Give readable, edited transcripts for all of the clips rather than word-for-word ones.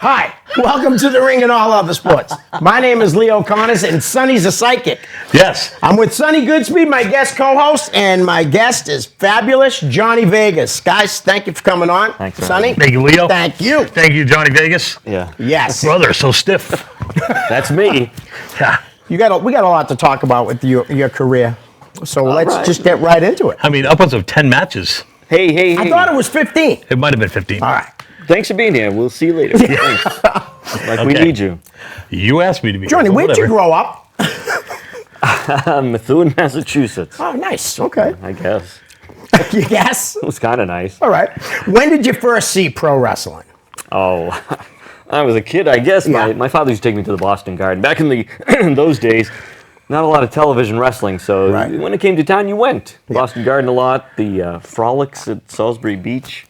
Hi, welcome to the Ring and All Other Sports. My name is Leo Connors, and Sonny's a psychic. Yes. I'm with Sonny Goodspeed, my guest co-host, and my guest is fabulous Johnny Vegas. Guys, thank you for coming on. Thanks, Sonny. Thank you, Leo. Thank you. Thank you, Johnny Vegas. Yeah. Yes. Brother, so stiff. That's me. Yeah. We got a lot to talk about with your career. So let's right. just get right into it. I mean, upwards of 10 matches. Hey. I thought it was 15. It might have been 15. All right. Thanks for being here. We'll see you later. Thanks. Like we Okay. need you. You asked me to be Johnny, here, so where'd you whatever. grow up? Methuen, Massachusetts. Oh, nice. Okay. I guess. You guess? It was kind of nice. All right. When did you first see pro wrestling? Oh, I was a kid, I guess. Yeah. My father used to take me to the Boston Garden. Back in the in those days, not a lot of television wrestling, so Right. when it came to town, you went. Boston Garden a lot, the frolics at Salisbury Beach,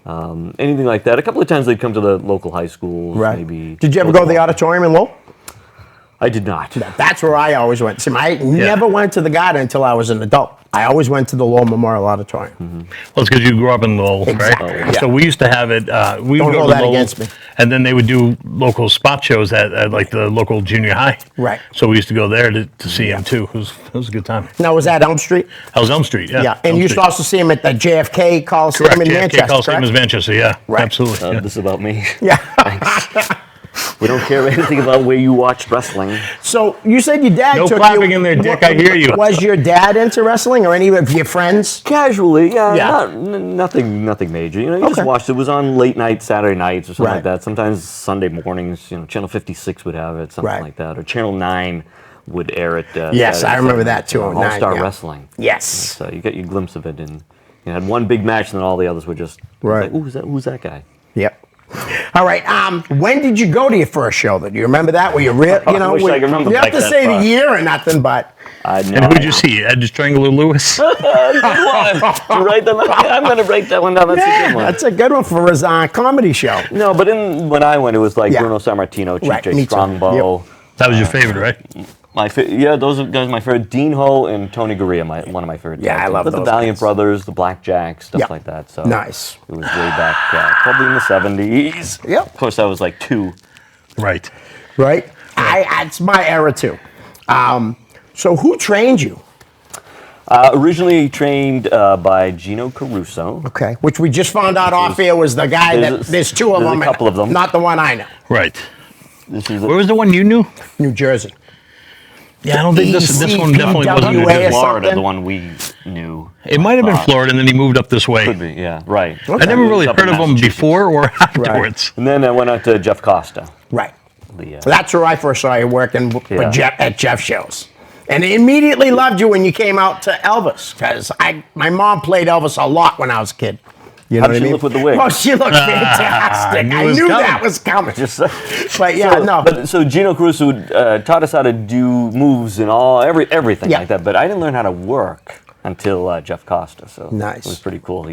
anything like that. A couple of times they'd come to the local high schools. Maybe. Did you ever go to the auditorium in Lowell? I did not. That's where I always went. See, I never went to the Garden until I was an adult. I always went to the Lowell Memorial Auditorium. Well, it's because you grew up in Lowell, Exactly, right? yeah. So we used to have it. We Don't would go hold to that Lowell, against me. and then they would do local spot shows at like the local junior high. Right. So we used to go there to see him too. It was a good time. Now, was that Elm Street? That was Elm Street, yeah. Yeah. And Elm you used to Street. also see him at the JFK Coliseum Correct. in JFK Manchester, Coliseum correct? is Manchester, yeah. Right. Absolutely. yeah. This is about me. Yeah. We don't care anything about where you watched wrestling. So you said your dad No took clapping you. in there, Dick, I hear you. Was your dad into wrestling or any of your friends? Casually, yeah. Yeah. Nothing major. You know, you Okay. just watched. It was on late night Saturday nights or something Right. like that. Sometimes Sunday mornings. You know, Channel 56 would have it, something Right. like that, or Channel 9 would air it. Yes, Saturday, I remember Sunday that nights, too, on 09, All-Star yeah. Wrestling. Yes. So you get your glimpse of it, and you had one big match, and then all the others were just Right. Like, who's that guy? Yep. All right. When did you go to your first show? Do you remember that? Were you real? You know, I wish I could remember you have back to that say far. the year or nothing, but And who'd you see? Ed the Strangler Lewis? You write that one? I'm going to break that one down. That's a good one. that's a good one for his comedy show. No, but when I went, it was like Yeah. Bruno Sammartino, Chief Right, J. me too. Strongbow. That was your favorite, right? Those are guys my favorite. Dean Ho and Tony Gurria, one of my favorite. Yeah, tag I teams. love But those the Valiant guys. Brothers, the Blackjacks, stuff Yeah. like that. So Nice. It was way back, probably in the 70s. Yep. Of course, I was like 2. Right. Right? It's my era too. So who trained you? Originally trained by Gino Caruso. Okay. Which we just found out off air was the guy there's two of there's a them. couple of them. Not the one I know. Right. This is Where was the one you knew? New Jersey. Yeah, I don't think this one definitely wasn't New ECPWA. Jersey. Florida, something? the one we knew. It might have been Florida, and then he moved up this way. Could be, yeah, right. I never really Up in heard of him Massachusetts. before or afterwards. And then I went out to Jeff Costa. Right. The, So that's where I first saw you working Yeah. with Jeff at Jeff shows. And I immediately loved you when you came out to Elvis, because my mom played Elvis a lot when I was a kid. You know How did what I she mean? look with the wig? Oh, she looked fantastic. knew I it was knew coming. that was coming. Just But yeah, no. So Gino Caruso taught us how to do moves and everything Yeah. like that. But I didn't learn how to work until Jeff Costa. So Nice. it was pretty cool.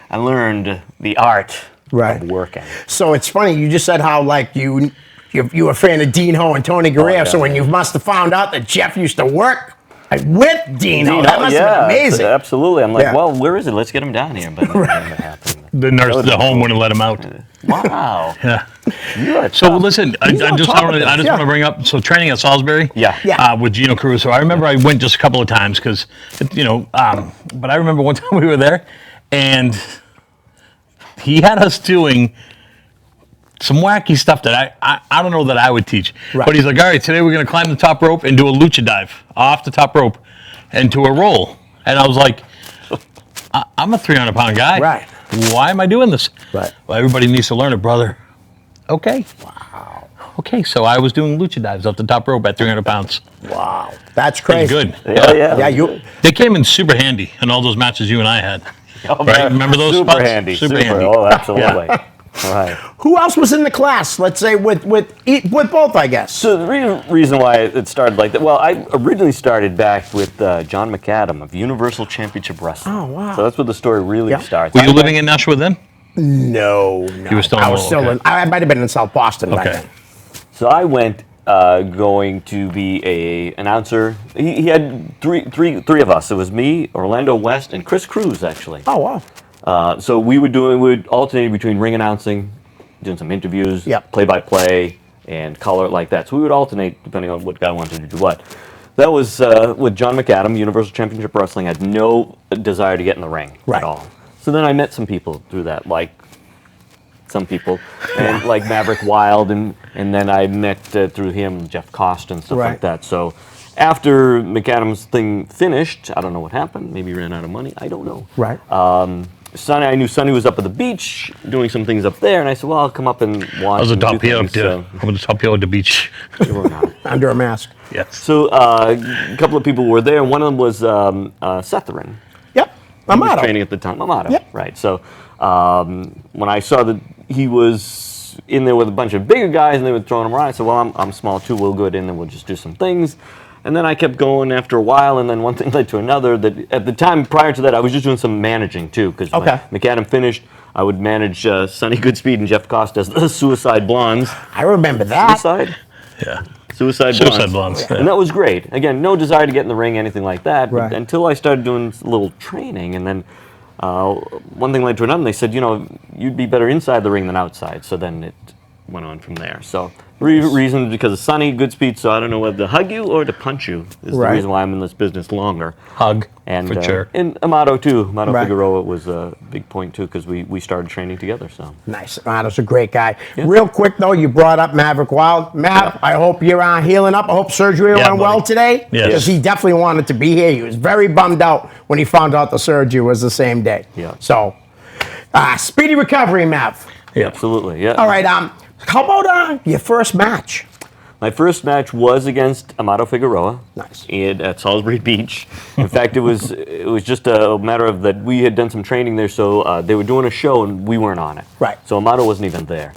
I learned the art Right. of working. So it's funny, you just said how like you were a fan of Dean Ho and Tony Gurria. yeah. So when you must have found out that Jeff used to work with Dean Ho, that must have been amazing. Absolutely. I'm like, Yeah. well, where is it? Let's get him down here. But it never happened. The nurse at the home wouldn't let him out. Wow. Yeah. You are So tough. listen, I on just top of want this, yeah. to bring up. So training at Salisbury, Yeah. Yeah. with Gino Caruso. I remember I went just a couple of times because, but I remember one time we were there, and he had us doing some wacky stuff that I don't know that I would teach. Right. But he's like, all right, today we're gonna climb the top rope and do a lucha dive off the top rope, and to a roll. And I was like, I'm a 300-pound guy. Right. Why am I doing this? Right. Well, everybody needs to learn it, brother. Okay. Wow. Okay, so I was doing lucha dives off the top rope at 300 pounds. Wow. That's Pretty crazy. good. Yeah. Yeah, you. They came in super handy in all those matches you and I had. Oh, Right, man. remember those Super spots? handy. Super handy. Oh, absolutely. All right. Who else was in the class? Let's say with both, I guess. So the reason why it started like that, well, I originally started back with John McAdam of Universal Championship Wrestling. Oh, wow. So that's where the story really Yeah. starts. Were you living in Nashua then? No. You were still in I was Lowell, still okay. in. I might have been in South Boston back Okay. then. So I went going to be a announcer. He had three of us. It was me, Orlando West, and Chris Cruz, actually. Oh wow. So we would alternate between ring announcing doing some interviews, Yep. play-by-play, and color like that. So we would alternate depending on what guy wanted to do what. That was with John McAdam, Universal Championship Wrestling. I had no desire to get in the ring Right. at all. So then I met some people through that, like some people, and like Maverick Wild, and then I met through him Jeff Costa and stuff Right. like that. So after McAdam's thing finished, I don't know what happened. Maybe he ran out of money. I don't know. Right. Sonny, I knew Sonny was up at the beach doing some things up there, and I said, "Well, I'll come up and watch." I was a and do top here up things." there. I'm on the top here at the beach. You were not. Under a mask. Yes. So a couple of people were there, and one of them was Setherin. Yep. He was Amato. training at the time. Amato, Yep. right. So when I saw that he was in there with a bunch of bigger guys and they were throwing him around, I said, well, I'm small too, we'll go in and we'll just do some things. And then I kept going after a while, and then one thing led to another. That at the time prior to that, I was just doing some managing too, because Okay. when McAdam finished, I would manage Sonny Goodspeed and Jeff Costa as the Suicide Blondes. I remember that. Suicide? Yeah. Suicide Suicide Blondes. Blondes, yeah. And that was great. Again, no desire to get in the ring, anything like that. Right. But until I started doing a little training, and then one thing led to another. And they said, you'd be better inside the ring than outside. So then it went on from there. So reason because of Sonny Goodspeed. So I don't know whether to hug you or to punch you is Right. the reason why I'm in this business longer. Hug. And for sure. and Amato too. Amato Right. Figueroa was a big point too, because we started training together. So Nice. Amato's a great guy. Real quick, though, you brought up Maverick Wild. Mav, I hope you're healing up. I hope surgery Yeah, went well buddy. today. Yes. Because he definitely wanted to be here. He was very bummed out when he found out the surgery was the same day. Yeah. So, speedy recovery, Mav. Yeah. absolutely, yeah. All right. How about your first match? My first match was against Amato Figueroa. Nice. At Salisbury Beach. In fact, it was just a matter of that we had done some training there, so they were doing a show and we weren't on it. Right. So Amato wasn't even there.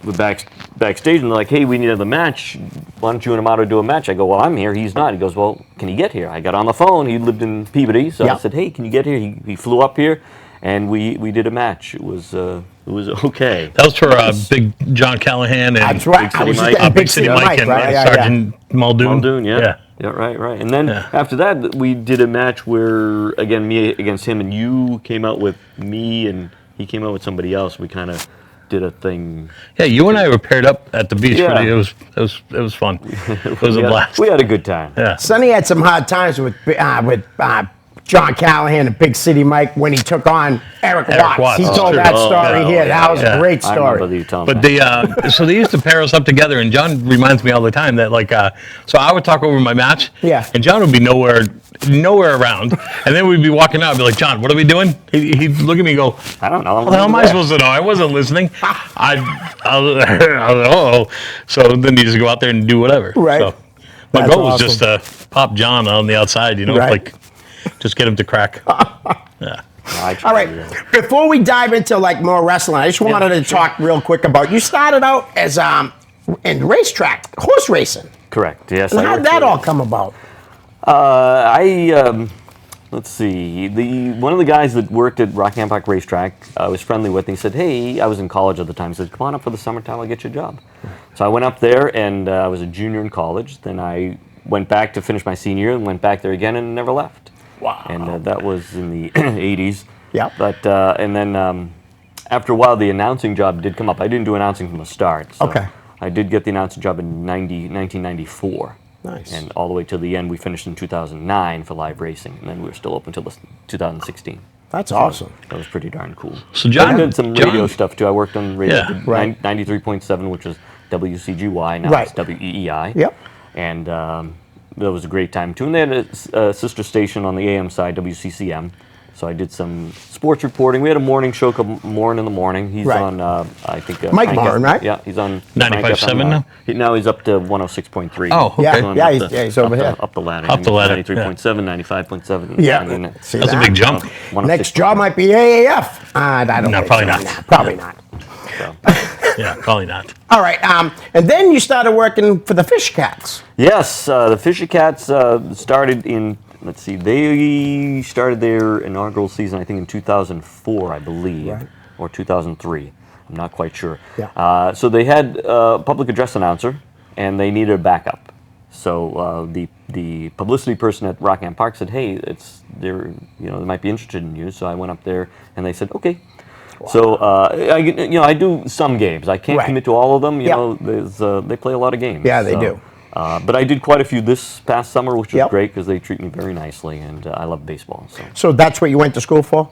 We're backstage and they're like, "Hey, we need another match. Why don't you and Amato do a match?" I go, "Well, I'm here. He's not." He goes, "Well, can he get here?" I got on the phone. He lived in Peabody, so Yeah. I said, "Hey, can you get here?" He flew up here, and we did a match. It was okay. That was for Big John Callahan and That's right. Big I was City just Mike. getting Big City Mike and right? Yeah, yeah. Sergeant Muldoon. Muldoon, yeah. Yeah. Yeah, right. And then Yeah. after that, we did a match where, again, me against him, and you came out with me, and he came out with somebody else. We kind of did a thing. Yeah, you and I were paired up at the beach. Yeah. It was fun. It was a blast. We had a good time. Yeah. Sonny had some hard times with John Callahan and Big City Mike when he took on Eric Watts. Watts. He Oh, told sure. that Oh, story yeah. here. That was Yeah. a great I remember story. you telling But me. so they used to pair us up together, and John reminds me all the time that so I would talk over my match, Yeah. and John would be nowhere around, and then we'd be walking out, and be like, "John, what are we doing?" He'd look at me and go, I don't know. "How the hell am I supposed to know? I wasn't listening." I was like, "Oh." So then you just go out there and do whatever. Right. So my That's goal was awesome. just to pop John on the outside, Right. like just get him to crack. Yeah. I tried All right. to do that. Before we dive into more wrestling, I just wanted to sure. talk real quick about you started out as in racetrack horse racing. Correct. Yes. And I how did worked that for- all come about? Let's see. One of the guys that worked at Rockingham Park Racetrack, I was friendly with, and he said, "Hey," I was in college at the time. He said, "Come on up for the summertime. I'll get you a job." So I went up there, and I was a junior in college. Then I went back to finish my senior year, and went back there again, and never left. Wow. And that was in the 80s. Yep. But and then after a while, the announcing job did come up. I didn't do announcing from the start. So Okay. I did get the announcing job in 1994. Nice. And all the way to the end, we finished in 2009 for live racing, and then we were still open until 2016. That's awesome. That was pretty darn cool. So John- I did some radio John- stuff too. I worked on radio, Yeah. did Right. 93.7, which was WCGY, now Right. it's WEEI. Yep. And that was a great time too. And they had a sister station on the AM side, WCCM. So I did some sports reporting. We had a morning show called Morn in the Morning. He's Right. on, I think... Mike Frank Barn, F- right? Yeah, he's on... 95.7 now? Now he's up to 106.3. Oh, okay. Yeah, Going yeah, up he's over here. Up the ladder. Up the ladder, 93.7, 95.7. Yeah. I mean, See That's a that? big jump. 106.3. Next job might be AAF. I don't No, think probably so. not. Nah, probably not. So. Yeah, probably not. All right. And then you started working for the Fish Cats. Yes, the Fisher Cats started in, let's see, they started their inaugural season, I think, in 2004, I believe, Right. or 2003. I'm not quite sure. Yeah. So they had a public address announcer, and they needed a backup. So the publicity person at Rockingham Park said, "Hey, they might be interested in you." So I went up there, and they said, "Okay." So I do some games. I can't Right. commit to all of them. You Yep. know, they play a lot of games. Yeah, they do. But I did quite a few this past summer, which was Yep. great because they treat me very nicely, and I love baseball. So. So that's what you went to school for?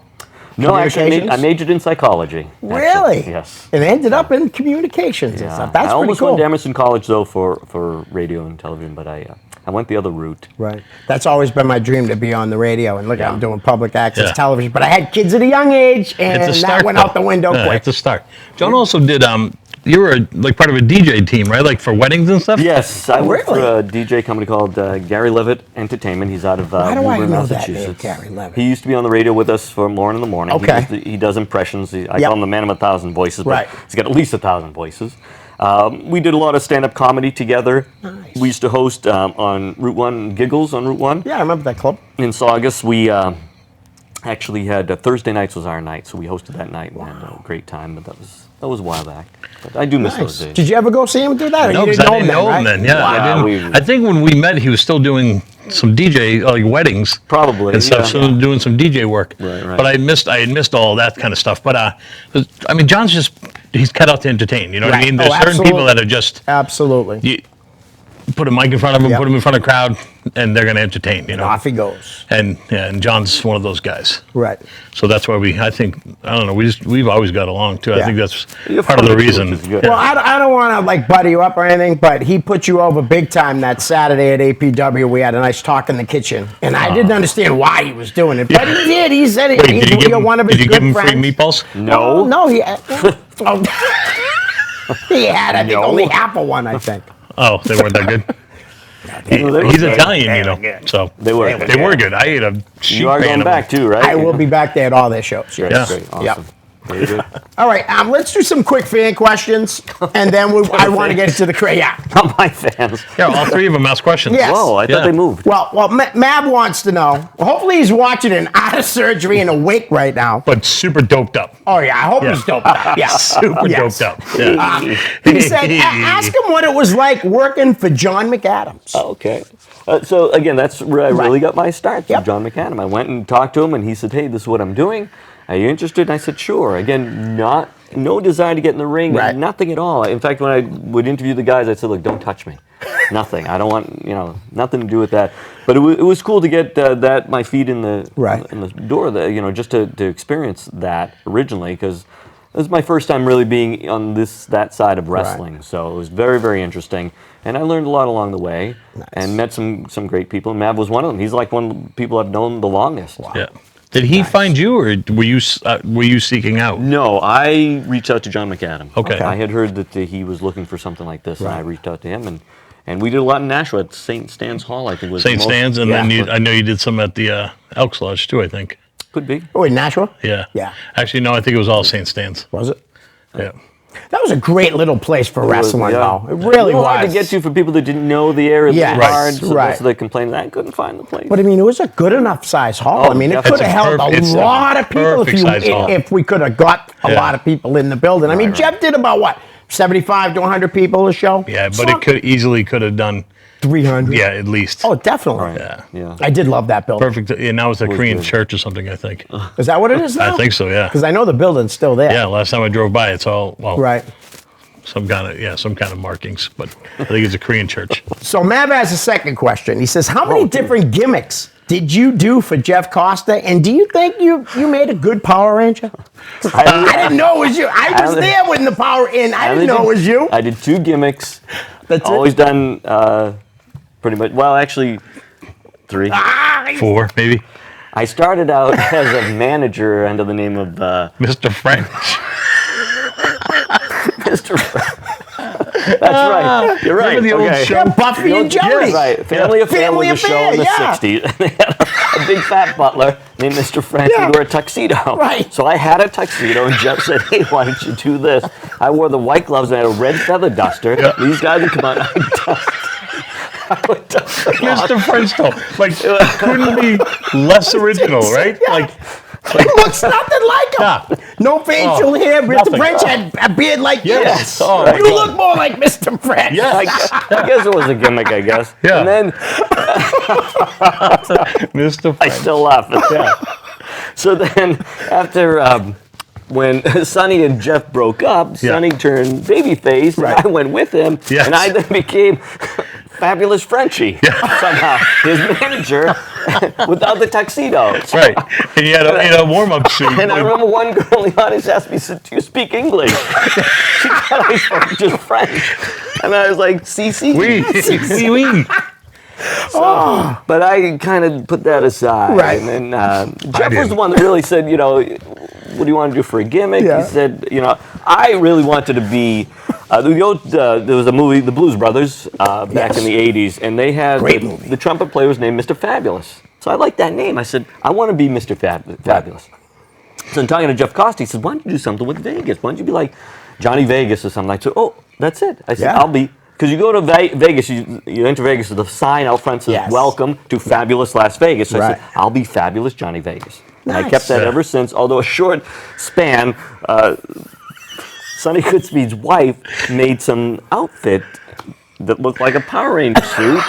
No, actually, I Communications? majored in psychology. actually. Really? Yes. And ended up in communications and Yeah. stuff. That's I pretty almost cool. went to Emerson College though for radio and television, but I went the other route. Right. That's always been my dream to be on the radio. And look, Yeah. I'm doing public access Yeah. television. But I had kids at a young age, and It's a that start. went out the window Yeah, quick. it's a start. John also did. You were like part of a DJ team, right? Like for weddings and stuff. Yes, I work Really? for a DJ company called Gary Levitt Entertainment. He's out of Why do I Woburn, know that name, Massachusetts. Gary Levitt? He used to be on the radio with us for More in the Morning. Okay. He does impressions. I Yep. call him the man of 1,000 voices, but Right. he's got at least 1,000 voices. We did a lot of stand-up comedy together. Nice. We used to host on Route 1, Giggles on Route 1. Yeah, I remember that club. In Saugus, we actually had Thursday nights was our night, so we hosted that night and had a great time. But that was a while back. But I do miss those days. Did you ever go see him do that? Or No, you because didn't I didn't know him right? then. Yeah, Wow. I didn't. I think when we met, he was still doing some DJ like weddings. Probably, and stuff. yeah. So doing some DJ work. Right, right. But I had missed all that kind of stuff. But I mean, John's he's cut out to entertain. You know what I Right. mean? There's Oh, certain people absolutely. that are just Absolutely. you put a mic in front of them, Yep. put them in front of a crowd, and they're going to entertain. You know. Off he goes. And John's one of those guys. Right. So that's why I don't know, we've always got along too. I Yeah. think that's You're part of the funny, too, reason. which is good. Well, I don't want to like buddy you up or anything, but he put you over big time that Saturday at APW. We had a nice talk in the kitchen, and I didn't understand why he was doing it, but he did. He said Wait, did you give you're him, one of his did you good give him friends. free meatballs? No. No, he. Oh. He had, I think, No. only half of one. I think. Oh, they weren't that good. They were He's good. Italian, you know. So They were. They were good. I ate a sheep You are pan going of back them. too, right? I will be back there at all their shows. Great, Yeah. great, awesome. Yep. Very good. All right, let's do some quick fan questions, and then I want to get into the yeah. Not my fans. Yeah, all three of them asked questions. Yes. Whoa, I Yeah. thought they moved. Well, Mab wants to know. Hopefully, he's watching an out of surgery and awake right now. But super doped up. Oh yeah, I hope Yeah. he's doped up. Yeah, Super Yes. doped up. Yeah. He said, ask him what it was like working for John McAdams. Okay. So again, that's where I really got my start from Yep. John McAdam. I went and talked to him, and he said, "Hey, this is what I'm doing. Are you interested?" And I said, "Sure." Again, no desire to get in the ring, Right. nothing at all. In fact, when I would interview the guys, I said, "Look, don't touch me. Nothing. I don't want nothing to do with that." But it was cool to get my feet in the Right. in the door. Just to experience that originally because. It was my first time really being on that side of wrestling, so it was very, very interesting, and I learned a lot along the way, and met some great people. And Mav was one of them. He's like one of the people I've known the longest. Yeah. Did he find you, or were you seeking out? No, I reached out to John McAdam. Okay. I had heard that he was looking for something like this, and I Right. reached out to him, and we did a lot in Nashua at St. Stan's Hall. I think was the St. most- Stan's, and yeah, then I know you did some at the Elks Lodge too. I think. could be. Oh, in Nashua? Yeah. Yeah. Actually, no. I think it was all St. Stan's. Was it? Yeah. That was a great little place for wrestling, Yeah. though. It really was hard was. to get to for people that didn't know the area. Yes, It was hard, so right. most of the complaints. I couldn't find the place. But I mean, it was a good enough size hall. Oh, I mean, it definitely. could have held It's a a lot of people perfect size hall. if we could have got a Yeah. lot of people in the building. I mean, Right, Jeff did about what, 75 to 100 people a show? Yeah, but it could have done. 300. Yeah, at least. Oh, definitely. Right. Yeah. Yeah. I did love that building. Perfect. And now it's a Korean good. church or something. I think. Is that what it is now? I think so. Yeah. Because I know the building's still there. Yeah. Last time I drove by, it's all Right. some kind of markings, but I think it's a Korean church. So Mav has a second question. He says, how many different gimmicks did you do for Jeff Costa? And do you think you made a good Power Ranger? I didn't know it was you. I was there when the Power in. I didn't know it was you. I did 2 gimmicks. That's it? Always done pretty much. Well, actually, 3. Ah, 4, maybe. I started out as a manager under the name of Mr. French. Mr. That's right. You're right. Remember the old okay. show? yeah, Buffy and Jody. Yes, right. Family Affair Family was a show Affair, in the yeah. 60s. They had a big fat butler named Mr. French Yeah. who wore a tuxedo. Right. So I had a tuxedo, and Jeff said, "Hey, why don't you do this?" I wore the white gloves and I had a red feather duster. These guys would come out. I would dust them off. Mr. French, though. Like, couldn't be less original, right? Yeah. Like, He looks nothing like him. Yeah. No facial Oh, hair. Mr. nothing. French had a beard like Yes. this. Oh, my you God. look more like Mr. French. yes. I guess it was a gimmick, I guess. Yeah. And then Mr. I French. still laugh at that. So then, after when Sonny and Jeff broke up, Sonny turned babyface, and I went with him, Yes. and I then became Fabulous Frenchie somehow, his manager, without the tuxedo. Right. And you had a warm-up suit. And I remember one girl in the audience asked me, "Do you speak English?" She thought I spoke just French, and I was like, "CC." Oui. But I kind of put that aside. Right. And then Jeff was didn't. the one that really said, what do you want to do for a gimmick? Yeah. He said, I really wanted to be. There was a movie, The Blues Brothers, back in the 80s, and they had Great movie. the trumpet player was named Mr. Fabulous. So I liked that name. I said, I want to be Mr. Fabulous. So I'm talking to Jeff Costa. He said, why don't you do something with Vegas? Why don't you be like Johnny Vegas or something? I said, oh, that's it. I said, Yeah. I'll be. Because you go to Vegas, you enter Vegas, the sign out front says, Yes. welcome to Fabulous Las Vegas. So I Right. said, I'll be Fabulous Johnny Vegas. And I Nice. kept that Yeah. ever since, although a short span. Sonny Goodspeed's wife made some outfit that looked like a Power Ranger suit,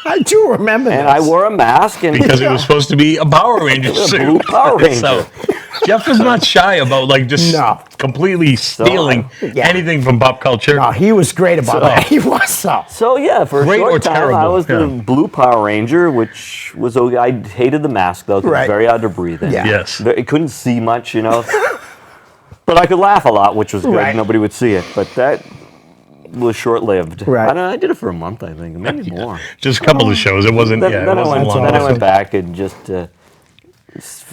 I do remember and this. I wore a mask and Because it was supposed to be a Power Ranger a suit. blue Power Ranger. So Jeff is not shy about just No. completely stealing Yeah. anything from pop culture. No, he was great about that. He was so. So yeah, for a Great or short time, I terrible, was the yeah. blue Power Ranger, which was okay. I hated the mask though, 'cause Right. it's very hard to breathe in. Yeah. Yes. I couldn't see much, but I could laugh a lot, which was good. Right. Nobody would see it, but that was short-lived. Right. I don't know, I did it for a month, I think, maybe more. Just a couple of shows. It wasn't. Then, Yeah, it then I wasn't went, long. then I went back and just.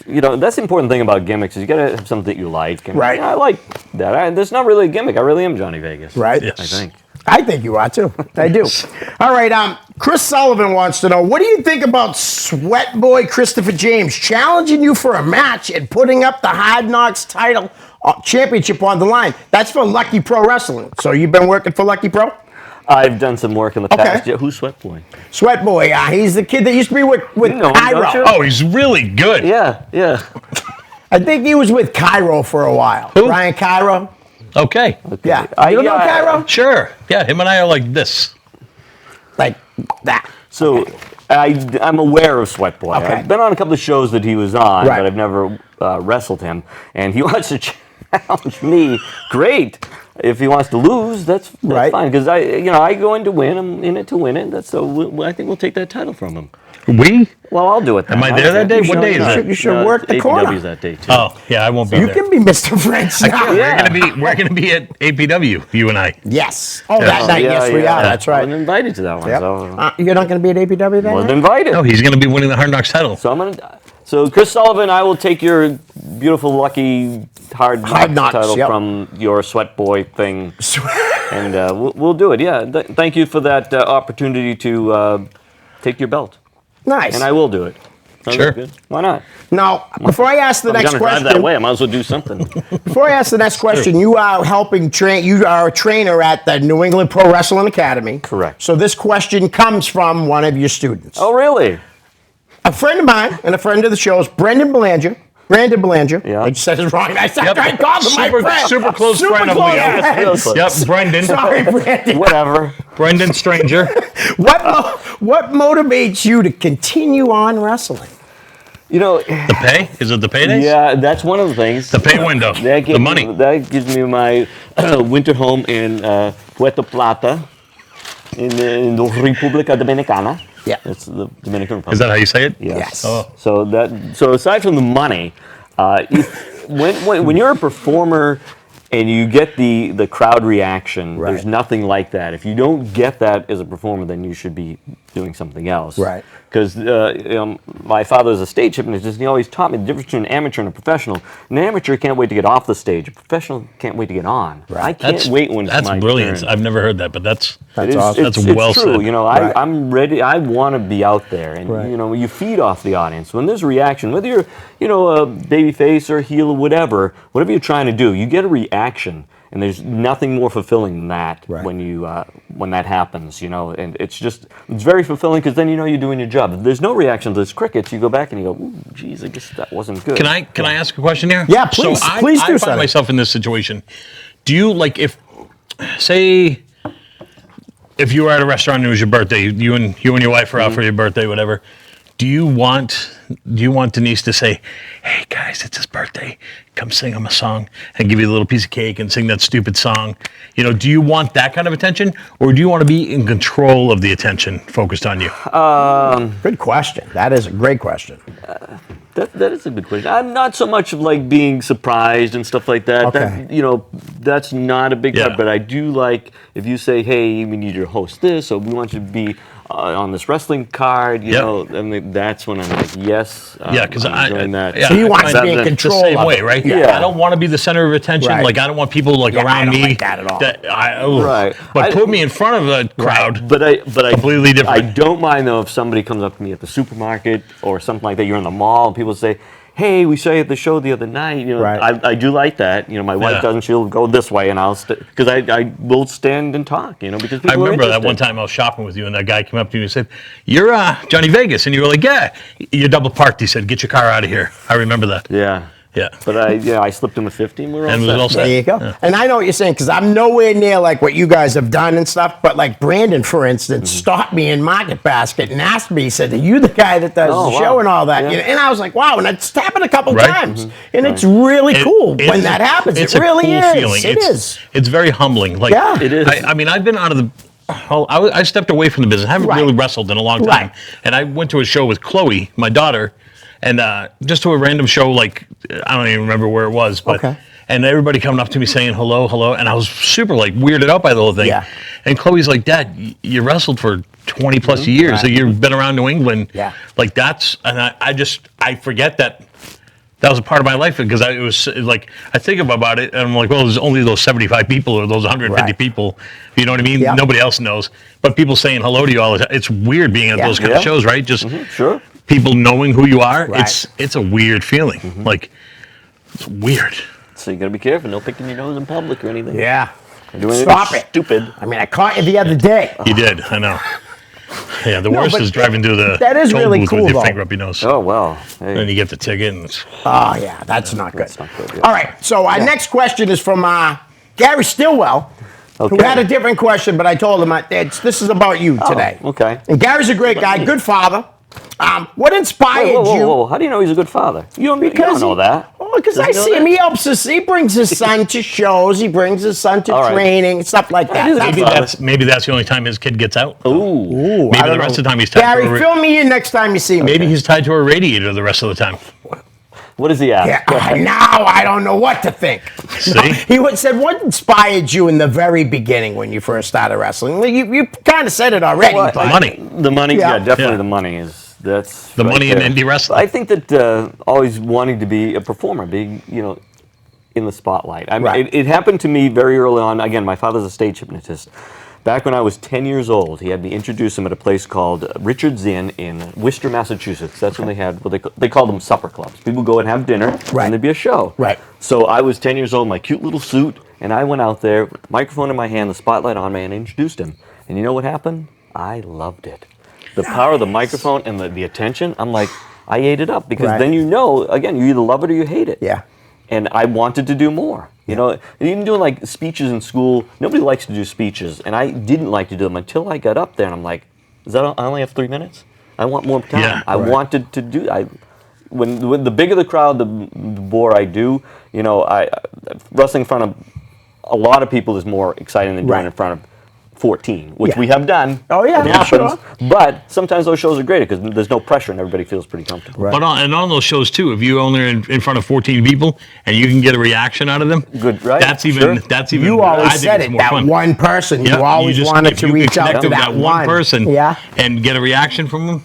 That's the important thing about gimmicks is you gotta have something that you like. And, Right. I like that. There's not really a gimmick. I really am Johnny Vegas. Right. Yes. I think. I think you are too. I do. All right. Chris Sullivan wants to know, what do you think about Sweat Boy Christopher James challenging you for a match and putting up the Hard Knocks title championship on the line? That's for Lucky Pro Wrestling. So you've been working for Lucky Pro? I've done some work in the Okay. past. Yeah, who's Sweat Boy? Sweat Boy. He's the kid that used to be with You know him, Cairo. don't you? Oh, he's really good. Yeah, yeah. I think he was with Cairo for a while. Who? Ryan Cairo. Okay. Yeah. I- You don't know yeah, Cairo? Sure. Yeah, him and I are like this. Like that. So I'm aware of Sweat Boy. Okay. I've been on a couple of shows that he was on, Right. but I've never wrestled him. And he wants to challenge me. Great. If he wants to lose, that's Right. fine. Because I go in to win. I'm in it to win it. I think we'll take that title from him. We? Well, I'll do it. Then. Am I there that day? What day is it? You should work the corner. APW's that day too. Oh, yeah, I won't be You there. can be Mr. French now. Yeah. We're gonna be at APW, you and I. Yes. Oh, that Oh, night. Yes, we are. That's I right. was invited to that one. Yep. So You're not going to be at APW that was night? invited. No, he's gonna be winning the Hard Knocks title. So I'm gonna. So Chris Sullivan, I will take your beautiful, lucky, hard Knocks, title yep. from your Sweat Boy thing, and we'll do it. Yeah. Thank you for that opportunity to take your belt, Nice. and I will do it. Sounds Sure. good. Why not? Now, before I ask the I'm next gonna drive that question, way. I might as well do something. before I ask the next question, you are helping train. You are a trainer at the New England Pro Wrestling Academy. Correct. So this question comes from one of your students. Oh, really? A friend of mine and a friend of the show's, Brendan Belanger. Brandon Belanger. Yeah. I just said it wrong. I said Yep. I called him my Super- friend. super close friend of close Leo. friend. Yep, Brendan. Sorry, Brandon. Whatever. Brendan Stranger. What motivates you to continue on wrestling? The pay? Is it the paydays? Yeah, that's one of the things. The pay window. That gives The money. That gives me my winter home in Puerto Plata, in the República Dominicana. Yeah. It's the Dominican Republic. Is that how you say it? Yes. Oh. So aside from the money, when you're a performer and you get the crowd reaction, Right. there's nothing like that. If you don't get that as a performer, then you should be doing something else. Right. Because my father is a stage hypnotist, and he always taught me the difference between an amateur and a professional. An amateur can't wait to get off the stage. A professional can't wait to get on. Right. I can't wait when it's That's my brilliant. turn. I've never heard that, but that's That's It is- awesome. That's it's well true. said. Right. I'm ready. I want to be out there, and Right. you feed off the audience. When there's a reaction, whether you're a baby face or a heel or whatever you're trying to do, you get a reaction, and there's nothing more fulfilling than that Right. when that happens. And it's very fulfilling because then you're doing your job. If there's no reaction to those crickets, you go back and you go, "Ooh, geez, I guess that wasn't good." Can I ask a question here? Yeah, please. So Please do I so. find myself in this situation. Do you say if you were at a restaurant and it was your birthday, you and your wife are out for your birthday, whatever. Do you want Denise to say, "Hey guys, it's his birthday. come sing him a song and give you a little piece of cake and sing that stupid song. You know, do you want that kind of attention, or do you want to be in control of the attention focused on you? Good question. That is a great question. That is a good question. I'm not so much of like being surprised and stuff like that. Okay. That's not a big Yeah. part. But I do like if you say, "Hey, we need you to host this," or "We want you to be on this wrestling card." You Yep. know, I mean, that's when I'm like, "Yes." Yeah, because I'm enjoying that. Yeah, So you I want find to be in it's the control same of way, it. right? Yeah. I don't want to be the center of attention. Right. Like I don't want people like Yeah, I around don't me. like that at all. Right. But I- put me in front of a crowd. But I Completely different. I don't mind though if somebody comes up to me at the supermarket or something like that. You're in the mall and people say, "Hey, we saw you at the show the other night." You know, Right. I do like that. You know, my wife Yeah. doesn't. She'll go this way, and I'll because I will stand and talk. You know, because people I are remember that interested. one time I was shopping with you, and that guy came up to you and said, "You're Johnny Vegas," and you were like, "Yeah." You're double parked. He said, "Get your car out of here." I remember that. Yeah. Yeah. But I slipped him a 50 and we were all And it set. was all set. There you go. And I know what you're saying because I'm nowhere near like what you guys have done and stuff. But like Brandon, for instance, Mm-hmm. stopped me in Market Basket and asked me, he said, "Are you the guy that does Oh, the wow. show and all that?" Yeah. You know, and I was like, "Wow!" And it's happened a couple Right. times, and it's really It- cool it's when a- that happens. It's It a really cool is. feeling. It it's, is. It's very humbling. Like, Yeah. It is. I mean, I've been out of the. I stepped away from the business. I haven't Right. really wrestled in a long time. Right. And I went to a show with Chloe, my daughter, and just to a random show. Like I don't even remember where it was, but. Okay. And everybody coming up to me saying hello, hello, and I was super like weirded out by the whole thing. Yeah. And Chloe's like, "Dad, you wrestled for 20 plus years. Right. So you've been around New England. Yeah. Like that's, and I forget that was a part of my life because it was like, I think about it and I'm like, well, there's only those 75 people or those 150 Right. people. You know what I mean? Yeah. Nobody else knows. But people saying hello to you all the time. It's weird being at Yeah. those kind Yeah. of shows, right? Just Sure. people knowing who you are. Right. It's a weird feeling. Like, it's weird. So you got to be careful. No picking your nose in public or anything. Yeah. Doing Stop anything it. Stupid. I mean, I caught you the other day. You did, I know. Yeah, the worst but is driving through the that is toll really booth cool, with your though. finger up your nose. Oh well. Hey. And you get the ticket and it's, Oh, yeah, that's not good. That's not good, yeah. All right, so our next question is from Gary Stillwell, who Okay. had a different question, but I told him this is about you today. okay. And Gary's a great guy, good father. What inspired Whoa, you? whoa, whoa. How do you know he's a good father? You don't know that. Well, because I Does he know see him. that? He helps us. He brings his son to shows. He brings his son to All right. training, stuff like that. He's a That's good all. maybe that's the only time his kid gets out. Ooh. Ooh, Maybe I don't the rest know. of the time he's tied Gary, to a fill me in next time you see me. maybe he's tied to a radiator the rest of the time. What does he ask? Yeah, now I don't know what to think. See? He said, "What inspired you in the very beginning when you first started wrestling?" Well, you kind of said it already. Well, but- Money. The money, Yeah. yeah, definitely Yeah. the money is that's The right money in there. indie wrestling. I think that always wanting to be a performer, being in the spotlight. I mean, Right. it happened to me very early on. Again, my father's a stage hypnotist. Back when I was 10 years old, he had me introduce him at a place called Richard's Inn in Worcester, Massachusetts. That's when they had they called them supper clubs. People go and have dinner, Right. and there'd be a show. Right. So I was 10 years old, my cute little suit, and I went out there, microphone in my hand, the spotlight on me, and introduced him. And you know what happened? I loved it. The power of the microphone and the attention, I'm like, I ate it up because Right. then again, you either love it or you hate it. Yeah. And I wanted to do more. You know, and even doing like speeches in school, nobody likes to do speeches, and I didn't like to do them until I got up there, and I'm like, I only have 3 minutes? I want more time. Yeah. I Right. wanted to do. When the bigger the crowd, the more I do. Wrestling in front of a lot of people is more exciting than doing Right. it in front of 14, which Yeah. we have done. Oh, yeah, It yeah, happens. sure. But sometimes those shows are great because there's no pressure and everybody feels pretty comfortable. Right. But on those shows too, if you only are in front of 14 people and you can get a reaction out of them, Good, right? That's even Sure. that's even. You I always think said it's it. more That fun. one person. Yeah, You always just- wanted if to you can reach out connect to with that one person, Yeah. and get a reaction from them.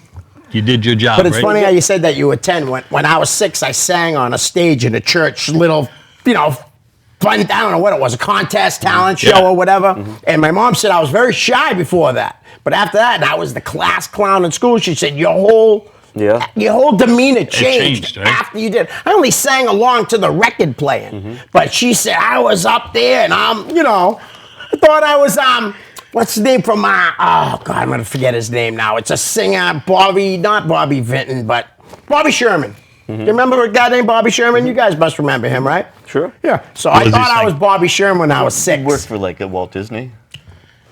You did your job. But it's right? funny how you said that you were 10. When I was 6, I sang on a stage in a church, little, fun, I don't know what it was, a contest, talent show Yeah. or whatever. And my mom said I was very shy before that. But after that, I was the class clown in school. She said, your whole demeanor changed, changed, right? after you did. I only sang along to the record playing. But she said I was up there and I thought I was, what's his name from, oh God, I'm going to forget his name now. It's a singer, not Bobby Vinton, but Bobby Sherman. You remember a guy named Bobby Sherman? You guys must remember him, right? Sure. Yeah. So What I does he thought I sing? was Bobby Sherman when I was 6. He worked for like Walt Disney,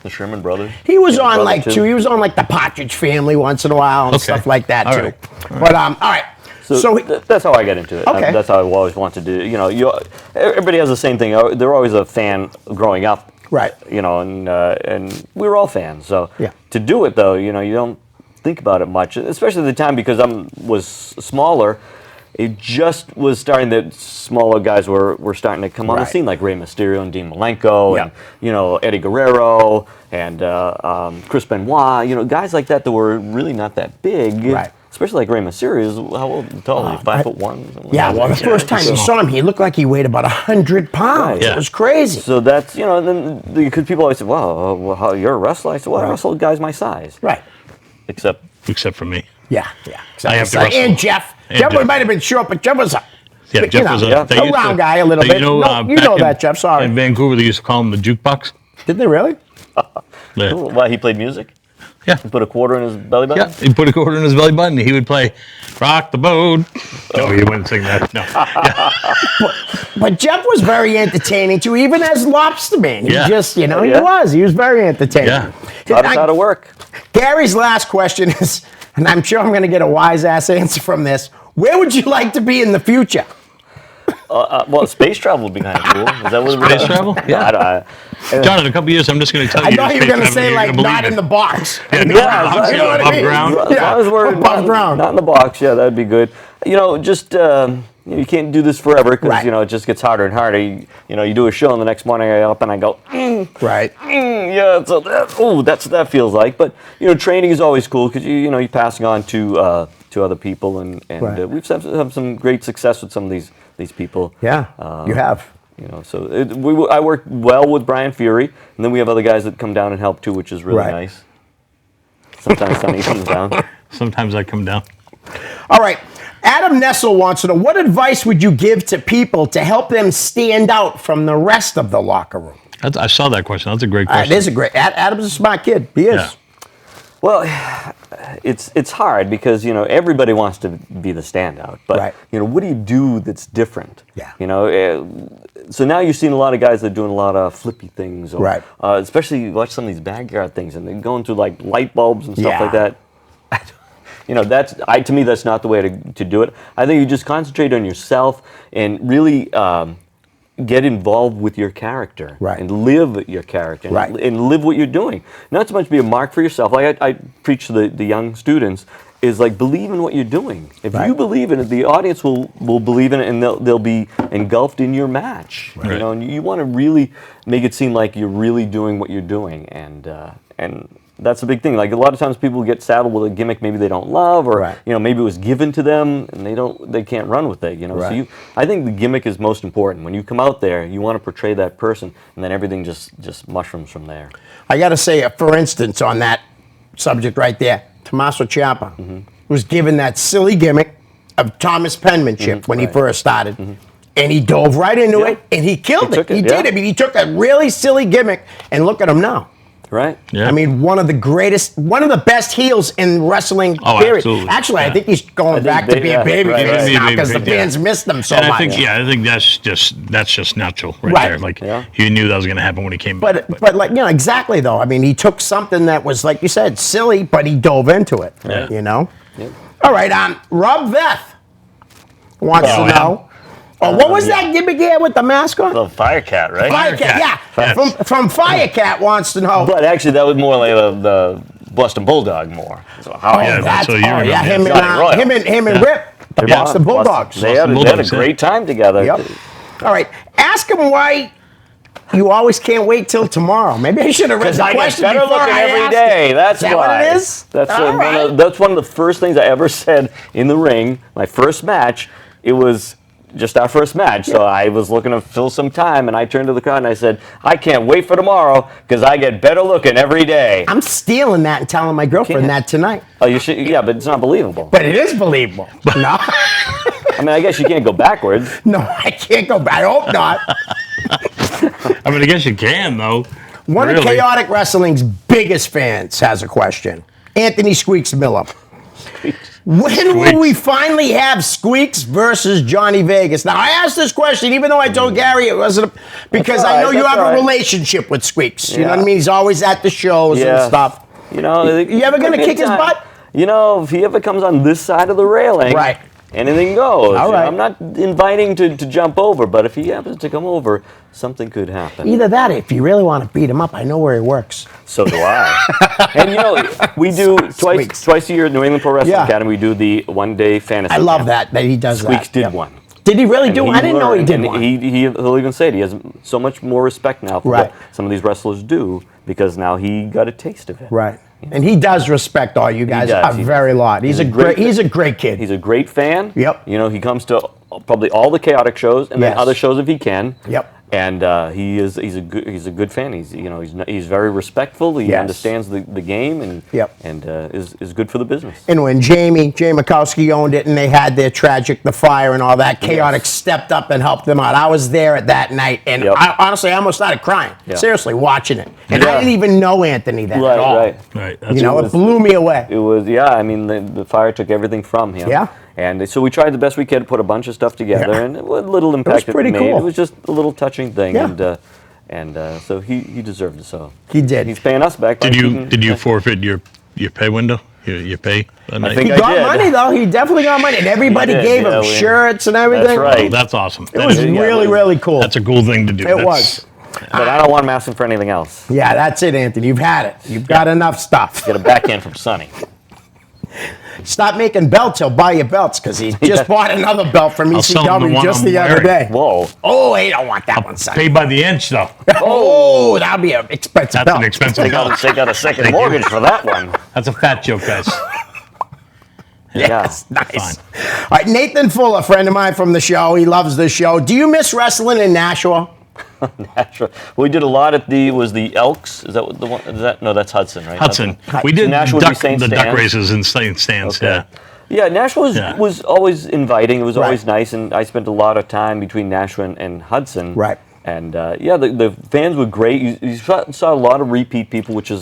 the Sherman Brothers. He was Yeah, on brother, like too. He was on like the Partridge Family once in a while and Okay. stuff like that All too. right. But all right. So that's how I got into it. Okay. That's how I always wanted to do. You know, everybody has the same thing. They're always a fan growing up. Right. You know, and we were all fans. So Yeah. to do it though, you know, you don't think about it much, especially at the time because was smaller. It just was starting that smaller guys were starting to come on the Right. scene, like Rey Mysterio and Dean Malenko, Yeah. and you know Eddie Guerrero and Chris Benoit. You know, guys like that were really not that big. Right. Especially like Rey Mysterio. Is how old? Tall? He's 5'1". Yeah, well, the first time you saw him, he looked like he weighed about 100 pounds. Right. Yeah. It was crazy. So that's, you know, and then because people always say, well, how, you're a wrestler? I said, well, I Right. wrestle guys my size. Right. Except, Except for me. Yeah. I have to wrestle. And Jeff. And Jeff Jeff. might have been short, but Jeff was a Yeah, you Jeff know, was a, yeah, they a used round to- guy a little they- bit. You know, No, you back know that, Jeff. Sorry. In Vancouver, they used to call him the jukebox. Did they really? Yeah. why he played music? Yeah. He put a quarter in his belly button? Yeah, he put a quarter in his belly button. And he would play "Rock the Boat." No, he wouldn't sing that. No. But Jeff was very entertaining too, even as Lobsterman. He Yeah. just, you know, Yeah. he was very entertaining. Yeah. Taught us how to work. Gary's last question is, and I'm sure I'm going to get a wise ass answer from this. Where would you like to be in the future? Well, space travel would be kind of cool. Is that what Space travel? Yeah. John, in a couple of years, I'm just going to tell I you. thought you were space going to travel, say you're like gonna believe not it. in the box. Yeah, no, Yeah, you know what I above mean? ground. As long as we're above ground. not in the box, yeah, that'd be good. You know, just you can't do this forever because Right. you know it just gets harder and harder. You know, you do a show and the next morning I get up and I go, Right. yeah, so that's what that feels like. But you know, training is always cool because you're passing on to other people and Right. we've have some great success with some of these people. Yeah, you have. You know, so I work well with Brian Fury, and then we have other guys that come down and help too, which is really Right. nice. Sometimes Sonny comes down. Sometimes I come down. All right. Adam Nessel wants to know, what advice would you give to people to help them stand out from the rest of the locker room? I saw that question. That's a great question. It is a great. Adam's a smart kid. He is. Yeah. Well, it's hard because everybody wants to be the standout, but Right. what do you do that's different? Yeah. So now you're seeing a lot of guys that are doing a lot of flippy things, or, Right. especially you watch some of these backyard things, and they're going through like light bulbs and stuff Yeah. like that. To me that's not the way to do it. I think you just concentrate on yourself and really get involved with your character, Right. and live your character, Right. and live what you're doing. Not so much be a mark for yourself. Like I preach to the young students, is like believe in what you're doing. If Right. you believe in it, the audience will believe in it, and they'll be engulfed in your match. Right. And you want to really make it seem like you're really doing what you're doing, and that's a big thing. Like a lot of times people get saddled with a gimmick maybe they don't love, or Right. maybe it was given to them and they can't run with it. So Right. I think the gimmick is most important. When you come out there, you want to portray that person, and then everything just mushrooms from there. I got to say, for instance, on that subject right there, Tommaso Ciampa was given that silly gimmick of Thomas penmanship when he Right. first started. And he dove right into Yeah. it, and he killed He it. took it, He yeah. did. I mean, he took a really silly gimmick, and look at him now. Right? Yeah. I mean, one of the best heels in wrestling. Oh, period. absolutely. Actually, I Yeah. think he's going think back to being yeah, baby right, face right. now because the Babyface, yeah. fans missed him so And much. I think that's just natural right, Right. there. Like Yeah. you knew that was going to happen when he came back. But like exactly though. I mean, he took something that was like you said silly, but he dove into it. Yeah. Yep. All right, Rob Veth wants Oh, to yeah. know. Oh, what was that gimmick here with the mask on? The Firecat, right? Firecat, yeah. Yes. From Firecat wants to know. But actually, that was more like the Boston Bulldog more. So how Yeah, that's what you remember. him and Johnny Royal. him and Rip, the Yeah. Boston Bulldogs. They had a Bulldogs, yeah. great time together. Yep. All right, ask him why you always can't wait till tomorrow. Maybe I should have read Because the I get question better before looking I every asked day. it. That's Is that why. what it is? That's All right. that's one of the first things I ever said in the ring. My first match. It was just our first match, so I was looking to fill some time, and I turned to the crowd and I said, "I can't wait for tomorrow because I get better looking every day." I'm stealing that and telling my girlfriend Can't. that tonight. Oh, you should. Yeah, but it's not believable. But it is believable. No, I mean, I guess you can't go backwards. no, I can't go back. I hope not. I mean, I guess you can though. One of Really? Chaotic Wrestling's biggest fans has a question. Anthony Squeaks Miller. When will we finally have Squeaks versus Johnny Vegas? Now, I asked this question, even though I told Gary it wasn't, because I know you that's have all a right. relationship with Squeaks. You know Yeah. what I mean? He's always at the shows and stuff. You know, You ever gonna kick his butt? You know, if he ever comes on this side of the railing, Right. anything goes. All right. I'm not inviting to jump over, but if he happens to come over, something could happen. Either that, if you really want to beat him up, I know where he works. So do I. And you know, we do twice a year at New England Pro Wrestling Yeah. Academy. We do the one-day fantasy. I love camp. that he does Squeaks that. did Yeah. one. Did he really And do? he I didn't know he learned, did and one. He'll even say it. He has so much more respect now for Right. what some of these wrestlers do because now he got a taste of it. Right. And he does respect all you guys does, a he very does. lot. He's a great kid. He's a great fan. Yep. You know, he comes to probably all the chaotic shows and Yes. then other shows if he can. Yep. And he's a good fan. He's very respectful. He Yes. understands the game and Yep. is good for the business. And when Jay Mikowski owned it and they had their the fire and all that, Chaotic stepped up and helped them out. I was there at that night, and Yep. honestly, I almost started crying. Yeah. Seriously, watching it. And I Yeah. didn't even know Anthony then Right, at all. right. Right. You know, was- it blew me away. It was, I mean, the fire took everything from him. Yeah. And so we tried the best we could to put a bunch of stuff together, Yeah. and what little impact pretty it made. cool. It was just a little touching thing, Yeah. and so he deserved it. So He did. He's paying us back. by keeping- Did you forfeit your pay window? Your pay? That night? think He I got did. money, though. He definitely got money. And everybody He did, gave him yeah, we- shirts and everything. That's right. Oh, that's awesome. It was Yeah, really, it was- really cool. That's a cool thing to do. It was. But I don't want him asking for anything else. Yeah, that's it, Anthony. You've had it. You've got enough stuff. Get a backhand from Sonny. Stop making belts. He'll buy you belts because he just bought another belt from I'll sell him the ECW one just I'm the other wearing. day. Whoa. Oh, he don't want that one, son. Paid by the inch, though. Oh, that'll be an expensive That's belt. an expensive They belt. got a second mortgage for that one. That's a fat joke, guys. Yes, Yeah. nice. All right, Nathan Fuller, friend of mine from the show. He loves the show. Do you miss wrestling in Nashua? Nashua. We did a lot at the Elks. Is that what the one? Is that no? That's Hudson, right? Hudson. We did Nashua would be St. the duck Stan's. races in St. Stan's. Okay. Yeah. Yeah, Nashua Yeah. was always inviting. It was always Right. nice, and I spent a lot of time between Nashua and Hudson. Right. And the fans were great. You saw a lot of repeat people, which is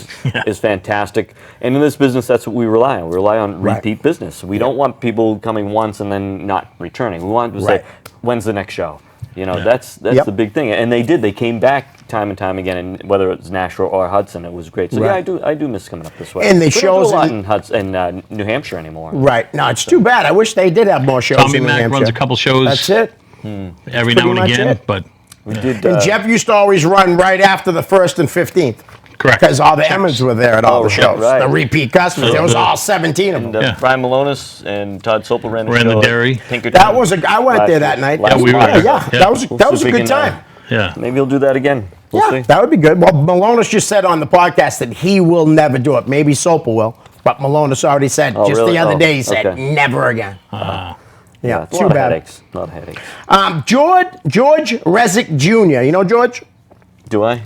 fantastic. And in this business, that's what we rely on. We rely on Right. repeat business. We don't want people coming once and then not returning. We want to Right. say, when's the next show? You know, Yeah. that's Yep. the big thing. And they did. They came back time and time again, and whether it was Nashua or Hudson, it was great. So Right. yeah, I do miss coming up this way. And the we don't shows do a lot in- in Hudson, in New Hampshire anymore. Right. No, it's too bad. I wish they did have more shows Tommy in New Mac Hampshire. runs a couple shows That's it. every pretty now and much again, it. but We did. And Jeff used to always run right after the 1st and 15th. correct. Because all the Emmons were there at all the right, shows. right. The repeat customers. There was all 17 of them. And Yeah. Brian Malonis and Todd Sopel ran the Ran show the at dairy. Pinkerton. That was I went there that night. last Yeah, we were March. there. Yeah, Yeah. that was a we good can, time. yeah. Maybe he'll do that again. We'll Yeah, see. that would be good. Well, Malonis just said on the podcast that he will never do it. Maybe Sopel will, but Malonis already said Oh, just really? the other Oh, day. He said okay. never again. Yeah, It's a too lot of bad. headaches. A lot of headaches. George Resnick Jr. You know George? Do I?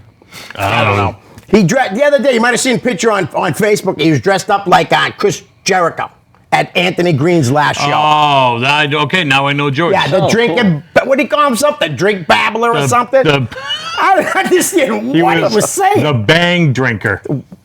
I don't know. He the other day. You might have seen a picture on Facebook. He was dressed up like Chris Jericho at Anthony Green's last show. Oh, okay. Now I know George. Yeah, the Oh, drinking. What do you call himself? The drink babbler or something? I don't understand he what he was saying. the bang drinker.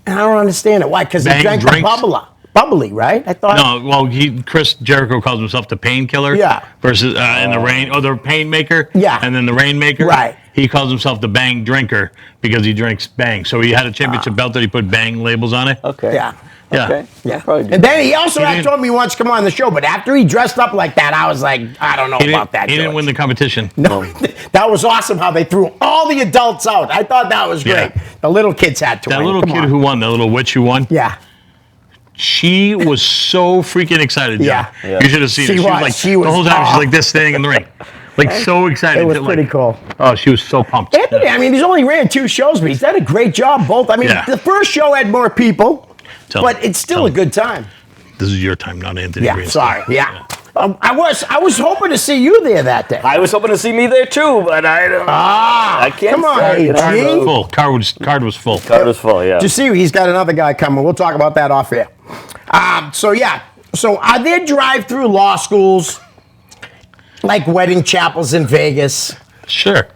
I don't understand it. Why? Because he Bang drank drinks? the bubbly, right? I thought. No, well, Chris Jericho calls himself the painkiller. Yeah. Versus in the rain, the pain maker. Yeah. And then the rainmaker. Right. He calls himself the bang drinker because he drinks bang. So he had a championship belt that he put bang labels on it. Okay. Yeah. Yeah. Okay. Yeah. I'll probably do And then he also He had didn't- told me once to come on the show, but after he dressed up like that, I was like, I don't know He about that. didn't, he didn't George. win the competition. No, that was awesome how they threw all the adults out. I thought that was great. Yeah. The little kids had to That win. little Come kid on. who won, that little witch who won, Yeah. she was so freaking excited. John. Yeah. Yeah. You should have seen She her. was. Like, She was- the whole time she's oh. like this standing in the ring. Like so excited. It was Like, pretty cool. Oh, she was so pumped. Anthony, I mean, he's only ran 2 shows, but he's done a great job both. I mean, Yeah. the first show had more people, Tell but him. it's still Tell a him. good time. This is your time, not Anthony Yeah, Green's sorry. time. Yeah. I was hoping to see you there that day. I was hoping to see me there too, but I don't. I can't. come on, say, you know, G. so- Full. Card was full. Card was full. Yeah. Just see, he's got another guy coming. We'll talk about that off air. So are there drive-through law schools like wedding chapels in Vegas? Sure.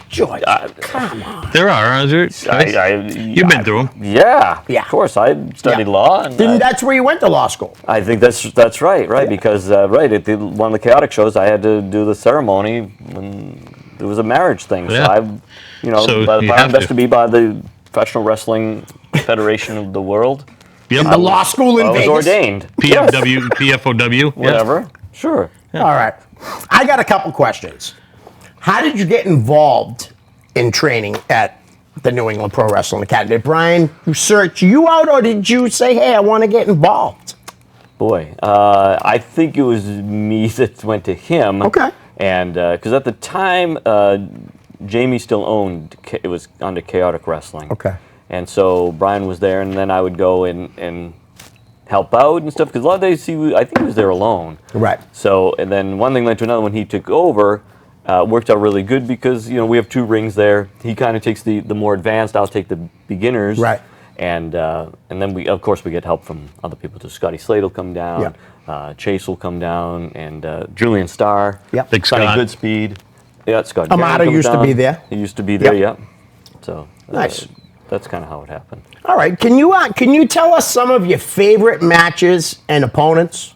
George, come on. There are. You've been through them. Yeah. Yeah. Of course, I studied Yeah. law, and That's where you went to law school. I think that's right, because at one of the chaotic shows, I had to do the ceremony when there was a marriage thing. Yeah. So I, So by the you time have best to. to be by the Professional Wrestling Federation of the World. Yep. The law school in I was Vegas. ordained. PFW, PFOW. Whatever. Sure. All right. I got a couple questions. How did you get involved in training at the New England Pro Wrestling Academy? Did Brian search you out, or did you say, hey, I want to get involved? Boy, I think it was me that went to him. Okay. And because at the time, Jamie still owned, it was under Chaotic Wrestling. Okay. And so Brian was there, and then I would go and help out and stuff, because a lot of days I think he was there alone. Right. So, and then one thing led to another. When he took over, worked out really good, because we have 2 rings there. He kind of takes the more advanced. I'll take the beginners. Right. And then we, of course, we get help from other people too. Scotty Slade will come down. Chase will come down, and Julian Starr. Yep. Big Sonny Scott. Goodspeed. Yeah, Scott. Amato Garrett comes used to down. be there. He used to be there. Yep. Yeah. So Nice. That's kind of how it happened. All right. Can you tell us some of your favorite matches and opponents?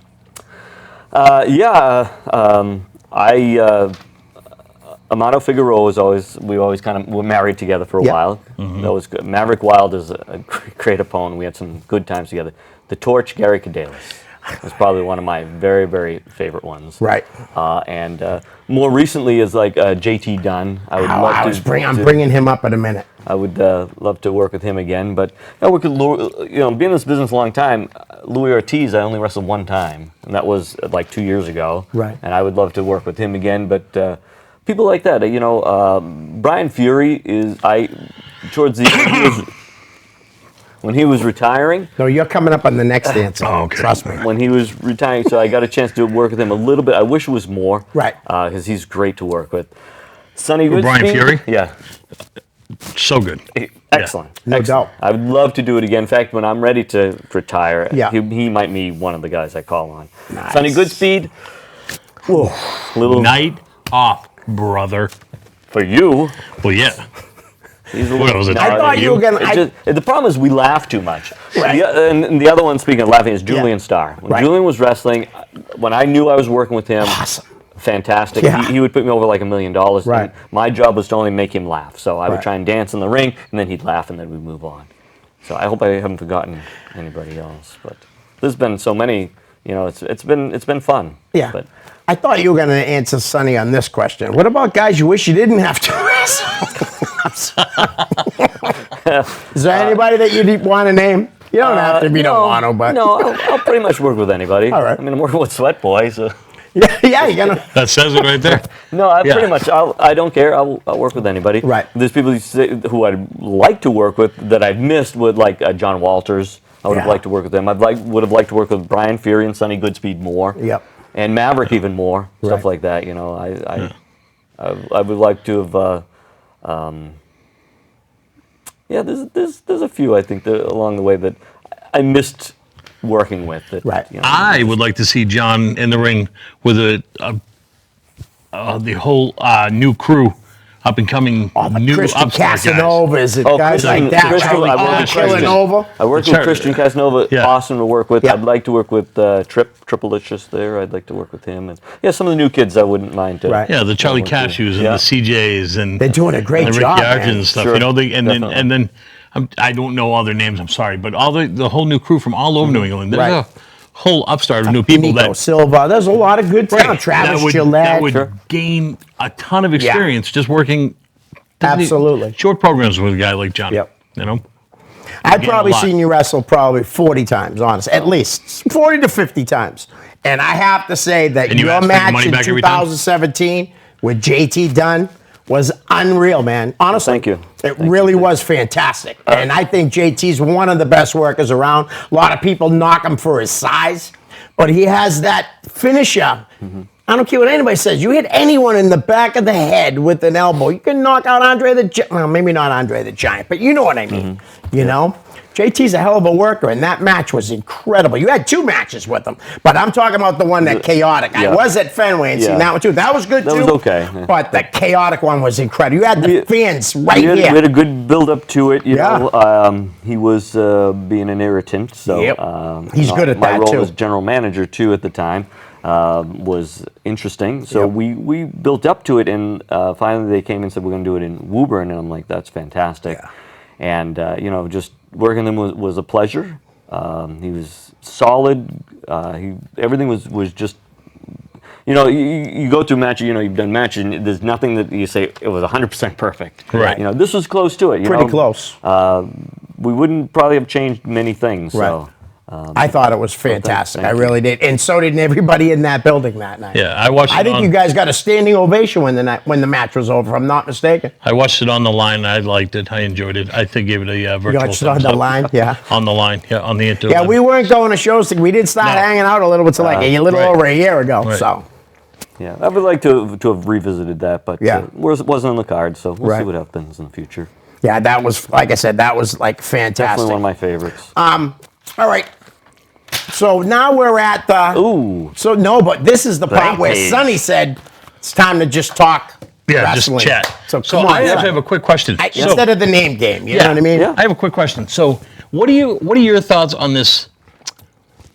Amato Figueroa was we always kind of were married together for a Yep. while. That was good. Maverick Wild is a great opponent. We had some good times together. The Torch, Gary Cadelas, was probably one of my very, very favorite ones. Right. And more recently is like JT Dunn. I would love to. I'm bringing him up in a minute. I would love to work with him again, but I work with being in this business a long time. Louis Ortiz, I only wrestled one time, and that was like 2 years ago. Right. And I would love to work with him again, but people like that, Brian Fury is towards the when he was retiring. No, you're coming up on the next answer. Oh, okay. Trust me. When he was retiring, so I got a chance to work with him a little bit. I wish it was more, Right. Because he's great to work with. Sonny Goodspeed. Brian Fury? Yeah. So good. Excellent. No doubt. I would love to do it again. In fact, when I'm ready to retire, Yeah. he might be one of the guys I call on. Nice. Sonny Goodspeed, Whoa. little Night off, brother. for you. Well, yeah. He's a What was it? no, I thought you were gonna. the problem is we laugh too much. Right. And the other one, speaking of laughing, is Julian Starr. When Right. Julian was wrestling, when I knew I was working with him, Awesome. fantastic. Yeah. He would put me over like $1 million. Right. And my job was to only make him laugh. So I would Right. try and dance in the ring, and then he'd laugh, and then we'd move on. So I hope I haven't forgotten anybody else. But there's been so many. It's been fun. Yeah. But I thought you were going to answer Sonny on this question. What about guys you wish you didn't have to wrestle? Is there anybody that you want to name? You don't have to if you don't want to, but no, I'll pretty much work with anybody. All right. I mean, I'm working with Sweat Boy, so. yeah, you're gonna. That says it right there. No, I Yeah. pretty much. I don't care. I'll work with anybody. Right. There's people who I'd like to work with that I've missed with, like John Walters. I would have Yeah. liked to work with them. Would have liked to work with Brian Fury and Sonny Goodspeed more. Yep. And Maverick even more. Right. Stuff like that. I would like to have. There's a few I think that along the way that I missed working with. That, Right. I would like to see John in the ring with the whole new crew, up and coming new Christian upstart guys. Casanovas and Oh, guys Christian- like that. Christian- Right? I worked with Christian. Villanova. I worked with Sorry. Christian Casanova. Yeah. Awesome to work with. Yeah. I'd like to work with Triple Licious there. I'd like to work with him. And some of the new kids I wouldn't mind to. Right. Yeah, the Charlie work with. Cashews and Yeah. the CJs and They're doing a great and the Rick job, Yards man. and stuff. Sure. And Definitely. then I don't know all their names. I'm sorry, but all the whole new crew from all over New England. There's Right. a whole upstart of new people Nico that Silva. There's a lot of good talent. Travis that Gillette. would gain a ton of experience just working. Absolutely. Short programs with a guy like John. Yep. I've gain a probably lot. seen you wrestle probably 40 times, honestly, at least 40 to 50 times. And I have to say that And you your ask for your match money in back every time? 2017 with JT Dunn was unreal, man. Honestly, Thank you. It really was fantastic. And I think JT's one of the best workers around. A lot of people knock him for his size, but he has that finisher. I don't care what anybody says. You hit anyone in the back of the head with an elbow, you can knock out Andre the Giant. Well, maybe not Andre the Giant, but you know what I mean. You know? JT's a hell of a worker, and that match was incredible. You had 2 matches with him, but I'm talking about the one that Chaotic. I Yeah. was at Fenway and seen Yeah. that one too. That was good That too. was okay. Yeah. But the Chaotic one was incredible. You had the fans right we had here. a good build up to it. You Yeah. know, he was being an irritant, so Yep. He's good at my that, role too. as general manager too at the time was interesting. So Yep. we built up to it, and finally they came and said we're going to do it in Woburn, and I'm like, that's fantastic. Yeah. And just working with him was a pleasure. He was solid. Everything was just you know, you go through matches, you know, you've done matches, and there's nothing that you say it was 100% perfect. Right. You know, this was close to it. Pretty close. We wouldn't probably have changed many things. So. I thought it was fantastic. thank I you. really did, and so did everybody in that building that night. Yeah, I watched. I it think on, you guys got a standing ovation when the match was over. If I'm not mistaken. I watched it on the line. I liked it. I enjoyed it. I think gave it a virtual. You watched it on thumbs the up. line, yeah. On the line, yeah, on the internet. Yeah, we weren't going to shows. We did start No. hanging out a little bit till like a little right. over a year ago. Right. So Yeah, I would like to have revisited that, but Yeah. wasn't on the card, so we'll Right. see what happens in the future. yeah, that was like I said, that was like fantastic. Definitely one of my favorites. All right. So now we're at the. Ooh. So no, but this is the part where Rampage. Sonny said it's time to just talk. Yeah, wrestling. just chat. So So come on, I actually Sonny. have a quick question. So- Instead of the name game, you know what I mean? Yeah. I have a quick question. So, what are your thoughts on this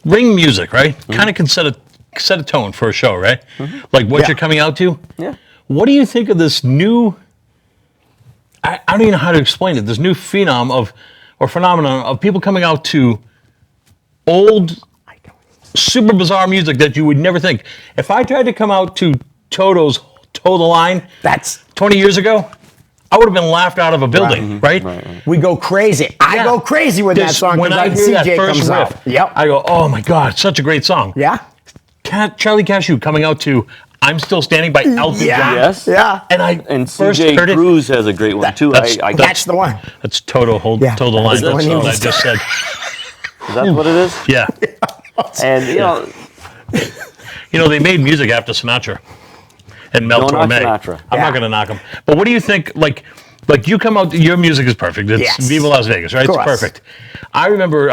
ring music? Right, kind of can set a tone for a show, right? Like what Yeah. you're coming out to. Yeah. What do you think of this new? I don't even know how to explain it. This new phenomenon of people coming out to old, super bizarre music that you would never think. If I tried to come out to Toto's "Toe the Line" That's 20 years ago, I would have been laughed out of a building, right? we go crazy. I Yeah. go crazy with that This- song when I because hear that CJ first comes riff, out. Yep. I go, "Oh my God, such a great song!" Yeah. Charlie Cashew coming out to "I'm Still Standing" by Elton Yeah. John. Yes. Yeah. And first CJ heard it. Cruz has a great one too. that's- I That's the one. That's Toto Yeah. Toe the Line. That's the That's one he what I was- just said. is that what it is? Yeah. And You know, they made music after Sinatra and Mel Don't knock Torme. Sinatra. I'm Yeah. not going to knock him. But what do you think? Like you come out, your music is perfect. It's Yes. Viva Las Vegas, right? Of It's course. perfect. I remember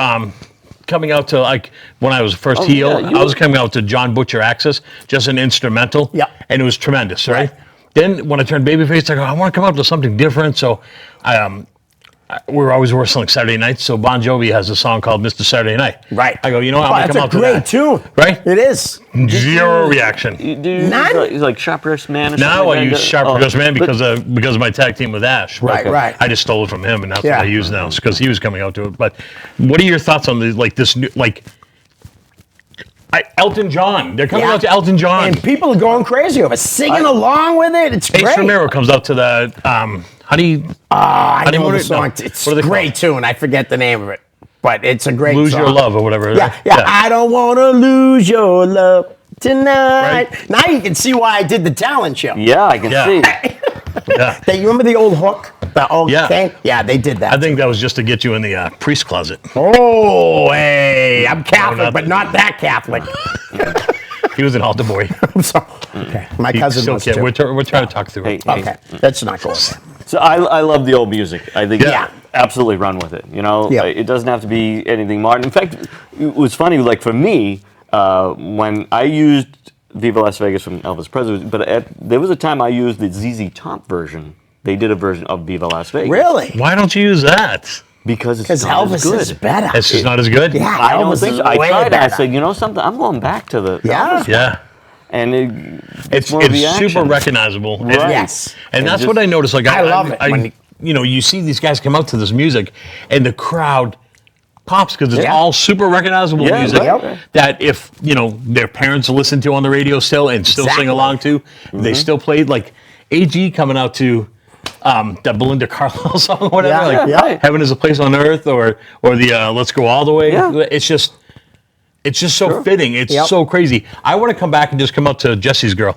coming out to, like, when I was first heel, yeah, you I was were- coming out to John Butcher Access, just an instrumental. Yeah. And it was tremendous, right? Right. Then when I turned babyface, I go, I want to come out to something different. So we were always wrestling Saturday nights. So Bon Jovi has a song called Mr. Saturday Night. Right. I go, you know what? Oh, I'm going that's to come a out to great that. tune. Right? It is. Zero reaction. do you None? use like Sharp-Dressed Man or Now something I like use that? Sharp Oh, Dressed Man but- because of my tag team with Ash. Right, But right. I just stole it from him, and that's Yeah. what I use now because he was coming out to it. But what are your thoughts on this new Elton John? They're coming Yeah. out to Elton John. And people are going crazy over it, singing along with it. It's Ace great. Romero comes out to the honey. I know Honeymoon- the song. no. It's What are a they great tune. I forget the name of it, but it's a great Lose song. Your Love or whatever. Yeah, right? yeah. I don't want to lose your love tonight. Right. Now you can see why I did the talent show. Yeah, I can Yeah. see. Yeah. You remember the old hook? The old Yeah. thing? Yeah, they did that. I think that was just to get you in the priest closet. Oh, hey, I'm Catholic, not- but not that Catholic. He was an altar boy. I'm sorry. Okay, my He cousin still was can't. too. We're trying to talk through it. Hey, Okay, let's not go there. So I love the old music. I think Yeah. absolutely run with it. You know, Yeah. it doesn't have to be anything modern. In fact, it was funny. Like for me, when I used "Viva Las Vegas" from Elvis Presley, but there was a time I used the ZZ Top version. They did a version of "Viva Las Vegas." Really? Why don't you use that? Because it's Because not Elvis as good. is better. It's just not as good. Yeah, I don't Elvis think is so. I way tried it. I better. said, you know something? I'm going back to the Yeah. Elvis. Yeah. And It's more of the super action. recognizable. Right. Yes. And And that's just- what I noticed. Like I love it when you know, you see these guys come out to this music, and the crowd pops because it's Yeah. all super recognizable Yeah, music right, right. that if you know their parents listen to on the radio still and still Exactly. sing along to, they still played like AG coming out to. That Belinda Carlisle song, or whatever, Yeah, like yeah. "Heaven Is a Place on Earth," or the "Let's Go All the Way." Yeah. It's just so fitting. It's Yep. so crazy. I want to come back and just come out to Jesse's Girl.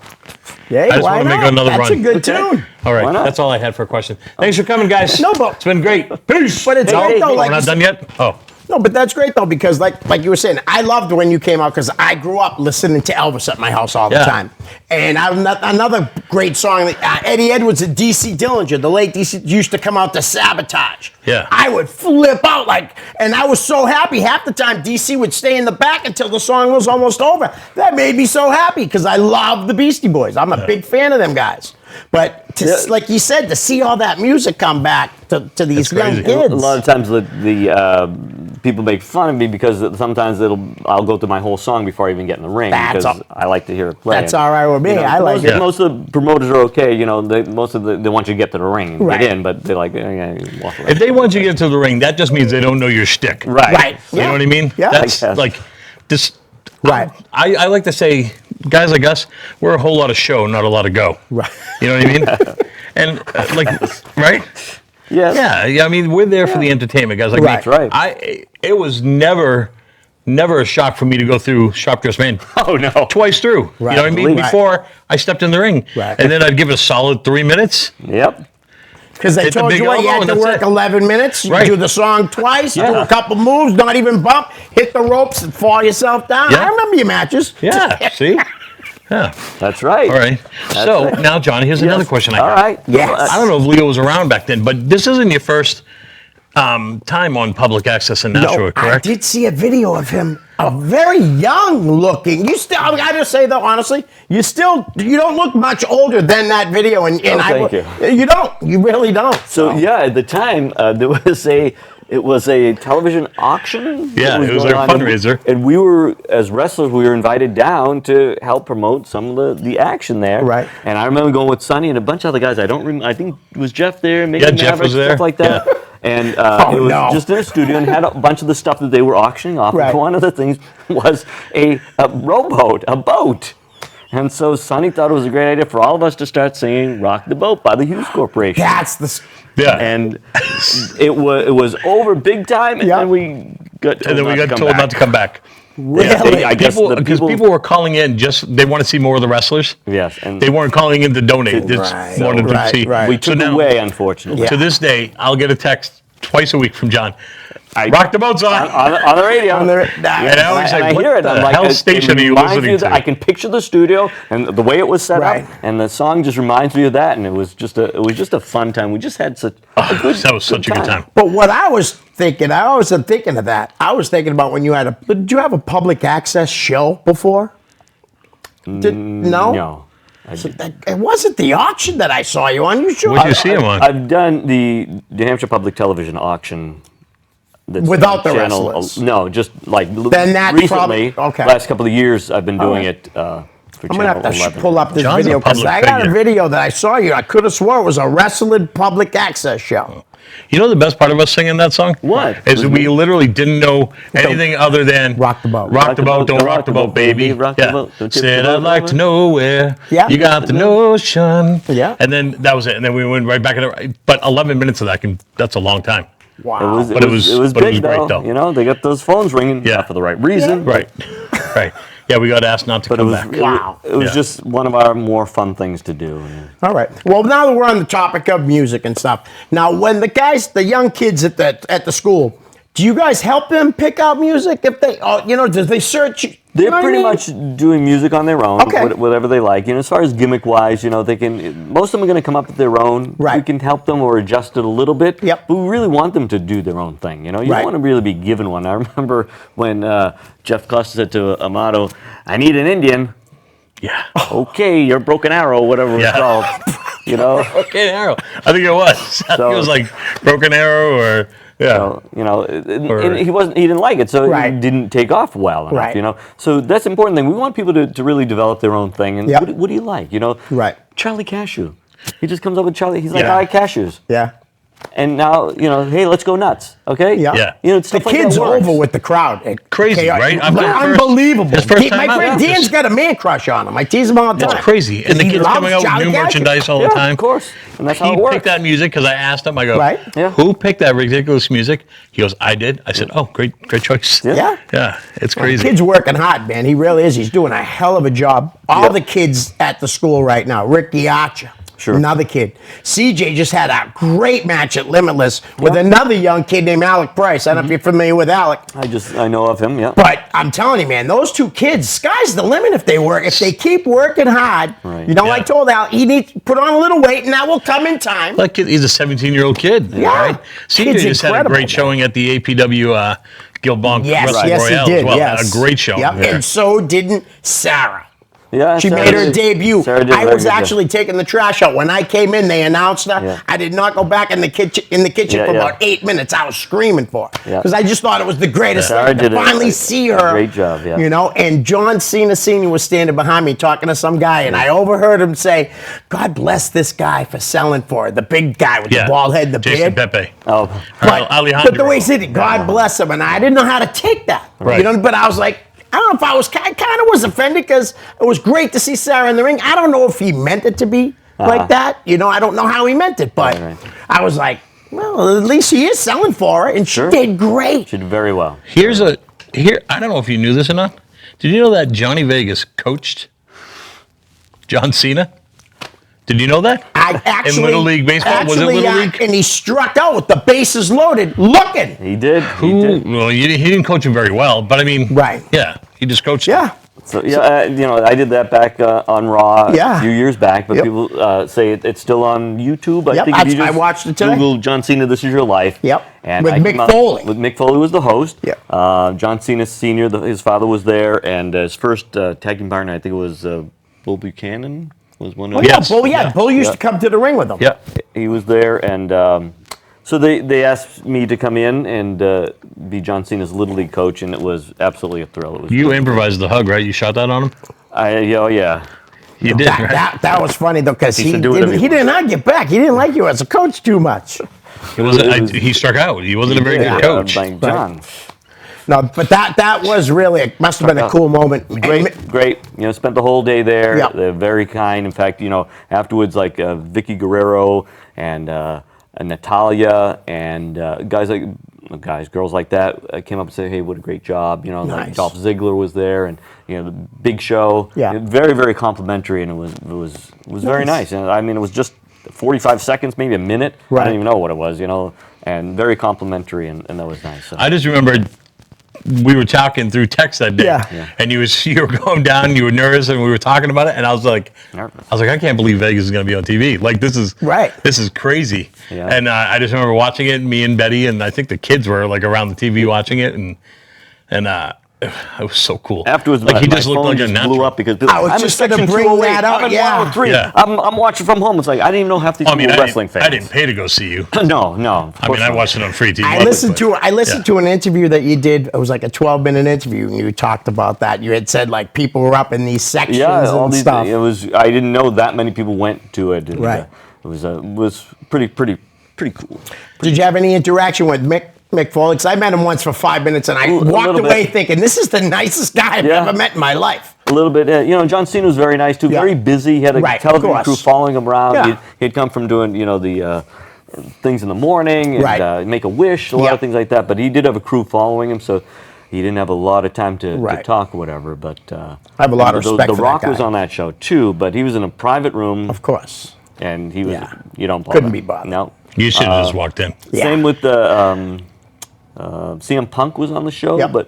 Hey, I just why wanna make not? another That's run. a good tune. All right, Why not? that's all I had for a question. Thanks for coming, guys. No, but- it's been great. Peace. But it's no, great, though, we're like not you done yet. Oh, No, but that's great though because like you were saying, I loved when you came out because I grew up listening to Elvis at my house all the Yeah. time. And another great song, Eddie Edwards and DC Dillinger, the late DC, used to come out to Sabotage. Yeah. I would flip out and I was so happy. Half the time DC would stay in the back until the song was almost over. That made me so happy because I love the Beastie Boys. I'm a big fan of them guys. But like you said, to see all that music come back to these It's young crazy. kids. A lot of times the people make fun of me because sometimes I'll go through my whole song before I even get in the ring That's because I like to hear it play. That's all right with me. I like most, it. Most of the promoters are okay. You know, they want you to get to the ring, and Right. get in, but they're like, walk away. if they want you to get to the ring, that just means they don't know your shtick. Right. Right. You know what I mean? Yeah. That's I guess. like this. Right. I like to say guys like us, we're a whole lot of show, not a lot of go. Right. You know what I mean? And like, right? Yes. Yeah. I mean, we're there for the entertainment, guys like me. Right. That's right. It was never a shock for me to go through Sharp Dressed Man Oh no. twice through. Right. You know what I mean? Right. Before I stepped in the ring. Right. And then I'd give it a solid 3 minutes. Yep. Because they Hit the told big you what, you elbow had to and that's work it. 11 minutes, you Right. do the song twice, do Yeah. a couple moves, not even bump, hit the ropes and fall yourself down. Yeah. I remember your matches. Yeah. See? Yeah. That's right. All right. So right. now, Johnny, here's another question I All have. right. Yes. I don't know if Leo was around back then, but this isn't your first time on public access in Nashua, I correct? did see a video of him, a very young looking. You still, I just say though, honestly, you don't look much older than that video. And thank you don't, you really don't. So yeah, at the time there was a television auction. Yeah, that it was going a on, fundraiser. and we were, as wrestlers, we were invited down to help promote some of the action there. Right. And I remember going with Sonny and a bunch of other guys. I don't remember. I think was Jeff there. Maybe Yeah, Jeff was there. Stuff like that. Yeah. And Oh, it was no. just in a studio and had a bunch of the stuff that they were auctioning off. Right. And one of the things was a rowboat, a boat. And so Sonny thought it was a great idea for all of us to start singing "Rock the Boat" by the Hughes Corporation. That's the. Yeah. And it was over big time, and Yeah. then we got told, And then we got come told back. not to come back. Really? I guess the Because people were calling in they want to see more of the wrestlers. Yes, and They weren't calling in to donate. They just Right, wanted to right, see. right. we took now, away, unfortunately. Yeah. To this day, I'll get a text twice a week from John. I- Rock the boat's on. on the radio. On the- Yeah, And I always say, and I what hear it. the I'm like, hell it station are you reminds listening me that to? I can picture the studio and the way it was set Right. up, and the song just reminds me of that. And it was just a fun time. We just had such a good. That was such a good time. But what I was thinking, I wasn't thinking of that. I was thinking about when you had did you have a public access show before? No? No. It wasn't the auction that I saw you on. You sure? What'd you see him on? I've done the New Hampshire Public Television auction. That's Without on the channel. wrestlers? No, just like Then that's recently. probably- okay. Last couple of years, I've been doing right. it for I'm gonna Channel have to 11. pull up this John's a video because public I got a figure. video that I saw you. I could have swore it was a wrestling public access show. You know the best part of us singing that song? What? Is that we literally didn't know anything other than Rock the boat. Rock the boat, don't rock the boat, baby. Rock the Yeah. boat, don't tip Said the boat I'd like over. to know where Yeah. you got the notion. Yeah. And then that was it. And then we went right back in the, but 11 minutes of that's a long time. Wow. It But it was big great, though. though. You know, they got those phones ringing Yeah. not for the right reason. Right. Right. Yeah, we got asked not to But it come was back. Wow. It was Yeah. just one of our more fun things to do. All right. Well, now that we're on the topic of music and stuff, now when the young kids at the school, do you guys help them pick out music? If they, do they search? They're you know what I pretty mean? much doing music on their own, Okay. whatever they like. As far as gimmick wise, they can. Most of them are going to come up with their own. Right. We can help them or adjust it a little bit. Yep. But we really want them to do their own thing. You Right. don't want to really be given one. I remember when Jeff Costa said to Amato, "I need an Indian." Yeah. Okay, you're Broken Arrow, whatever it's Yeah. called. Broken Arrow. I think it was. I think it was like Broken Arrow or, yeah. And he didn't like it, so Right. it didn't take off well enough, Right. So that's the important thing. We want people to really develop their own thing. And Yep. what do you like, Right. Charlie Cashew. He just comes up with Charlie. He's like, Yeah. I like cashews. Yeah. And now, hey, let's go nuts, okay? Yeah. Yeah. The stuff like that kid's works. over with the crowd. Crazy, right? I'm the first- Unbelievable. his first time My out. friend Yeah. Dan's got a man crush on him. I tease him all the time. It's crazy. And the He kids loves coming out with Johnny new Cash. merchandise all Yeah, the time. of course. And that's how He it works. picked that music because I asked him. I go, Right. Yeah. who picked that ridiculous music? He goes, I did. I said, oh, great choice. Yeah. Yeah, it's The crazy. kid's working hard, man. He really is. He's doing a hell of a job. All Yep. the kids at the school right now. Ricky Archer. Sure. Another kid. CJ just had a great match at Limitless with another young kid named Alec Price. I don't know if you're familiar with Alec. I know of him, yeah. But I'm telling you, man, those two kids, sky's the limit if they work. If they keep working hard, Right. I Yeah. told Al, he needs to put on a little weight, and that will come in time. That kid, he's a 17-year-old kid. Yeah. Right? CJ Kid's just had a incredible, great showing at the APW Gilbonk Yes, Wrestling yes, Royale he did. as well. Yes. A great show. Yep. there. And so didn't Sarah. Yeah, She Sarah made her did- debut. Sarah did a I very was good job. actually taking the trash out. When I came in, they announced her. Yeah. I did not go back in the kitchen Yeah, for yeah. about 8 minutes. I was screaming for her. Yeah. Because I just thought it was the greatest Sarah thing to did a finally see her. great job, yeah. And John Cena Sr. was standing behind me talking to some guy, and I overheard him say, God bless this guy for selling for her. The big guy with Yeah. the bald head and the Jason beard. Pepe. Oh, But, Alejandro. but the way he said it, God bless him, and I didn't know how to take that. Right. But I was like, don't know if I kind of was offended because it was great to see Sarah in the ring. I don't know if he meant it to be like that. You know, I don't know how he meant it, but Right. I was like, well, at least he is selling for her, and Sure. she did great. She did very well. Here. I don't know if you knew this or not. Did you know that Johnny Vegas coached John Cena? Did you know that? I actually, in Little League baseball, was it actually, Little League? And he struck out with the bases loaded, looking. He did. He Ooh, did. well, he didn't coach him very well, but I mean, Right. Yeah, he just coached. him. Yeah. So you know, I did that back on Raw Yeah. a few years back, but Yep. people say it's still on YouTube. I Yep, think if you I just watched it today. Google John Cena, "This Is Your Life." Yep. And With I Mick came out- Foley. With Mick Foley was the host. Yep. John Cena Sr., his father was there, and his first tag team partner, I think it was Bull Buchanan, was one of Oh, them. yeah, Yes. Bull, yeah, Bull used Yeah. to come to the ring with him. Yeah. He was there, and so they asked me to come in and be John Cena's Little League coach, and it was absolutely a thrill. It was You improvised the hug, right? You shot that on him. yeah. You did, right? That was funny though, because He he said do whatever didn't, you he didn't hug you back. He didn't like you as a coach too much. He struck out. He wasn't a very Yeah. good coach. Like John. No, but that was really, it must have been a cool moment. Great. You know, spent the whole day there. Yeah. They're very kind. In fact, you know, afterwards, like Vicky Guerrero and Natalia and girls like that came up and said, "Hey, what a great job!" You know, like Nice. Dolph Ziggler was there, and you know, the Big Show. Yeah. Very, very complimentary, and it was very nice. And I mean, it was just 45 seconds, maybe a minute. I Right. don't even know what it was. You know, and very complimentary, and that was nice. So. I just remembered we were talking through text that day, Yeah. Yeah. and you were going down, you were nervous, and we were talking about it, and I was like, Nervous. I can't believe Vegas is going to be on TV. Like this is This is crazy. Yeah. And I just remember watching it, me and Betty, and I think the kids were like around the TV watching it, and it was so cool. Afterwards, like my, he my just looked phone like a just natural. blew up because I was I'm just in gonna section bring 208. that up, I'm in yeah. 103. Yeah. I'm watching from home. It's like I didn't even know half these I mean, people were wrestling fans. I didn't pay to go see you. No. I mean, I watched it on free TV. I listened but- to an interview that you did. It was like a 12-minute interview, and you talked about that. You had said like people were up in these sections Yeah, all and these. stuff. It was. I didn't know that many people went to it. And, Right. it was pretty cool. Did you have any interaction with Mick Foley? Because I met him once for 5 minutes, and I A walked little away bit. thinking, this is the nicest guy I've Yeah. ever met in my life. A little bit. You know, John Cena was very nice too. Yeah. Very busy. He had a Right, of television course. crew following him around. Yeah. He'd come from doing the things in the morning and Right. Make a Wish, a lot Yeah. of things like that. But he did have a crew following him, so he didn't have a lot of time to Right. talk or whatever. But I have a lot of respect The for that Rock was guy. on that show too, but he was in a private room Of course. and he was. Yeah. You don't bother. Couldn't be bothered. No. You should have just walked in. Yeah. Same with the CM Punk was on the show, Yep. but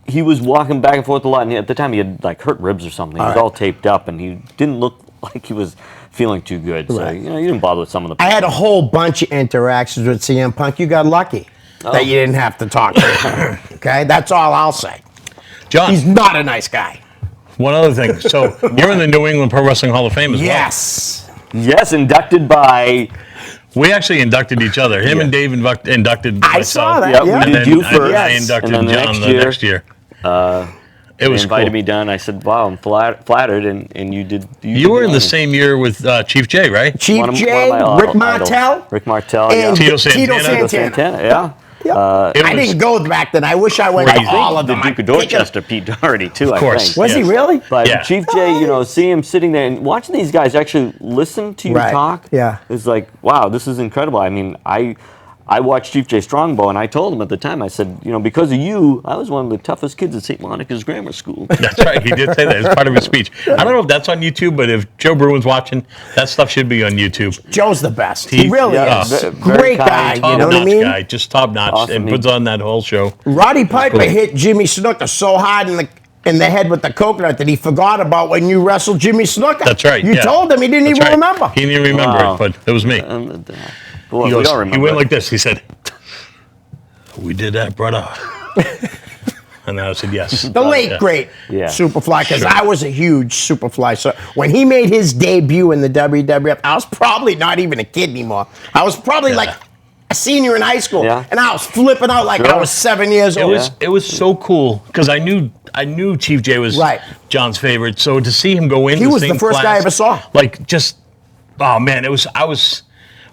he was walking back and forth a lot. And at the time, he had like hurt ribs or something. He was right. all taped up, and he didn't look like he was feeling too good. So Right. you know, you didn't bother with some of the. I had a whole bunch of interactions with CM Punk. You got lucky that you didn't have to talk to him. Okay? That's all I'll say. John, He's not a nice guy. one other thing. So you're in the New England Pro Wrestling Hall of Fame as well. Yes. Yes, inducted by. We actually inducted each other. Him and Dave inducted I myself. saw that. Yeah, Yeah. we And did then you I first. inducted and then John the next year. It They was invited cool. me down. I said, "Wow, I'm flattered," and you did. You were in the honor. same year with Chief J, right? Chief One of J, my Rick idols. Martel, Rick Martel. and Yeah. Tito Santana. Santana. Yeah. It I was- didn't go back then. I wish I went to Crazy. all of The them. Duke of I think Dorchester, Pete Doherty, too. Of course. Was he Yes. really? But Yeah. Chief J, you know, seeing him sitting there and watching these guys actually listen to you Right. talk, Yeah. is like, wow, this is incredible. I mean, I watched Chief J Strongbow, and I told him at the time, I said, you know, because of you, I was one of the toughest kids at St. Monica's Grammar School. That's right. He did say that. It's part of his speech. I don't know if that's on YouTube, but if Joe Bruin's watching, that stuff should be on YouTube. Joe's the best. He He- really yeah, is. ve- very Great kind, guy. You Top know what I notch mean? guy, just top notch, Awesome. and puts on that whole show. Roddy Piper cool. hit Jimmy Snuka so hard in the head with the coconut that he forgot about when you wrestled Jimmy Snuka. That's right. You yeah. told him he didn't That's even right. remember. He didn't remember Wow. it, but it was me. Boy, He we goes. don't He remember. went like this. He said, "We did that, brother." And I said, "Yes." The late, Yeah. great Yeah. Superfly, because Sure. I was a huge Superfly. So when he made his debut in the WWF, I was probably not even a kid anymore. I was probably like a senior in high school, Yeah. and I was flipping out like I Sure. was 7 years It old. was so cool because I knew Chief J was Right. John's favorite. So to see him go in, He the was the same first guy I class, ever saw. Like just, oh man, I was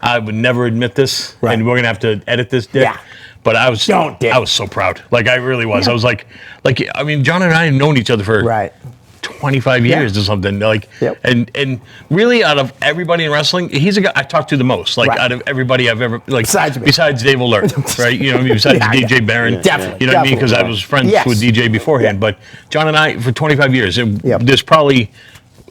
I would never admit this, Right. and we're gonna have to edit this, Dick. Yeah. But I was, Don't, Dick. I was so proud. Like I really was. Yeah. I was like, I mean, John and I have known each other for Right. 25 Yeah. years or something. Like, Yep. and really, out of everybody in wrestling, he's a guy I talked to the most. Like, Right. out of everybody I've ever like, Besides me. besides Dave Alert, right? You know, what I mean? Besides Yeah, DJ Barron, Definitely, You know what I mean? Because I definitely. was friends Yes. with DJ beforehand. Yeah. But John and I, for 25 years, Yep. there's probably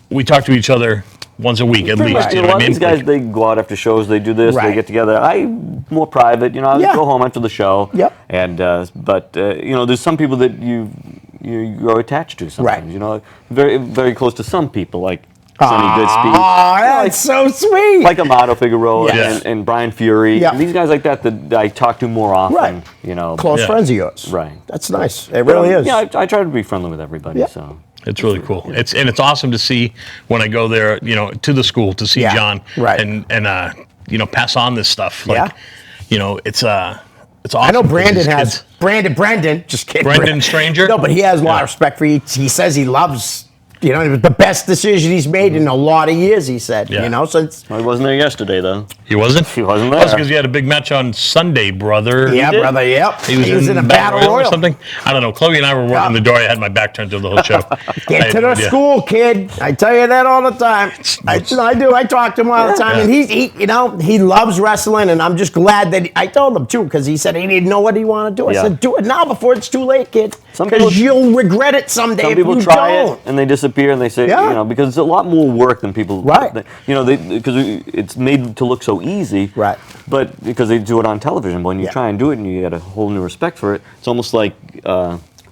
we talk to each other once a week at Pretty least. much, You a know lot what I of mean? these guys, Like, they go out after shows, they do this, Right. they get together. I'm more private, I Yeah. go home after the show. Yep. And there's some people that you're attached to sometimes. Right. Very very close to some people, like Sonny Goodspeed, Oh, that's so sweet. like Amato Figueroa Yes. and Brian Fury. Yeah. And these guys like that I talk to more often. Right. Close Yeah. friends of yours. Right. That's nice. It really is. Yeah, I try to be friendly with everybody. Yeah. So. It's really cool. It's awesome to see when I go there, to the school to see Yeah, John, right. and pass on this stuff. Like, it's awesome. I know Brandon These has kids- Brendan. Just kidding. Brendan Stranger? No, but he has a lot Yeah. of respect for you. He says he loves. It was the best decision he's made in a lot of years. He said. Yeah. So it's. I wasn't there yesterday, though. He wasn't. He wasn't That's there. because you had a big match on Sunday, brother. Yeah, did. brother. Yep. He was, in a Battle battle or royal. something. I don't know. Chloe and I were working Yeah. the door. I had my back turned to the whole show. I Get had to no the idea. school, kid. I tell you that all the time. I do. I talk to him all the time, Yeah. and he loves wrestling, and I'm just glad that I told him too because he said he didn't know what he wanted to do. I Yeah. said, do it now before it's too late, kid. Some people- Because you'll regret it someday Some if people you try don't. it and they disappear and they say, Yeah. because it's a lot more work than people. Right. Because it's made to look so easy. Right. But because they do it on television, but when you Yeah. try and do it and you get a whole new respect for it, it's almost like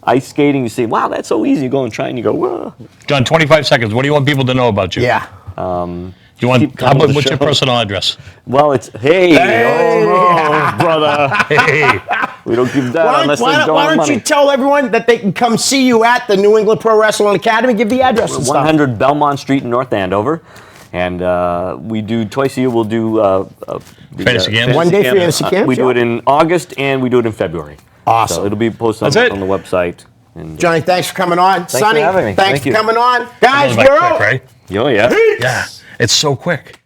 ice skating. You say, "Wow, that's so easy." You go and try and you go, "Whoa." John, 25 seconds. What do you want people to know about you? Yeah. You want? Keep How coming about to the what's your show. personal address? Well, it's almost, brother. Hey, We don't give that unless they don't Why have don't money. you tell everyone that they can come see you at the New England Pro Wrestling Academy? Give the address and stuff. 100 Belmont Street in North Andover. And we do twice a year. We'll do Fantasy Camp. One day fantasy camp, We do yeah. it in August and we do it in February. Awesome. So it'll be posted That's it. on the website. And, Johnny, thanks for coming on. for Sonny, having me. thanks Thank for you. coming on. Guys, That was we're quick, out. right? Oh, yeah. Yeah, it's so quick.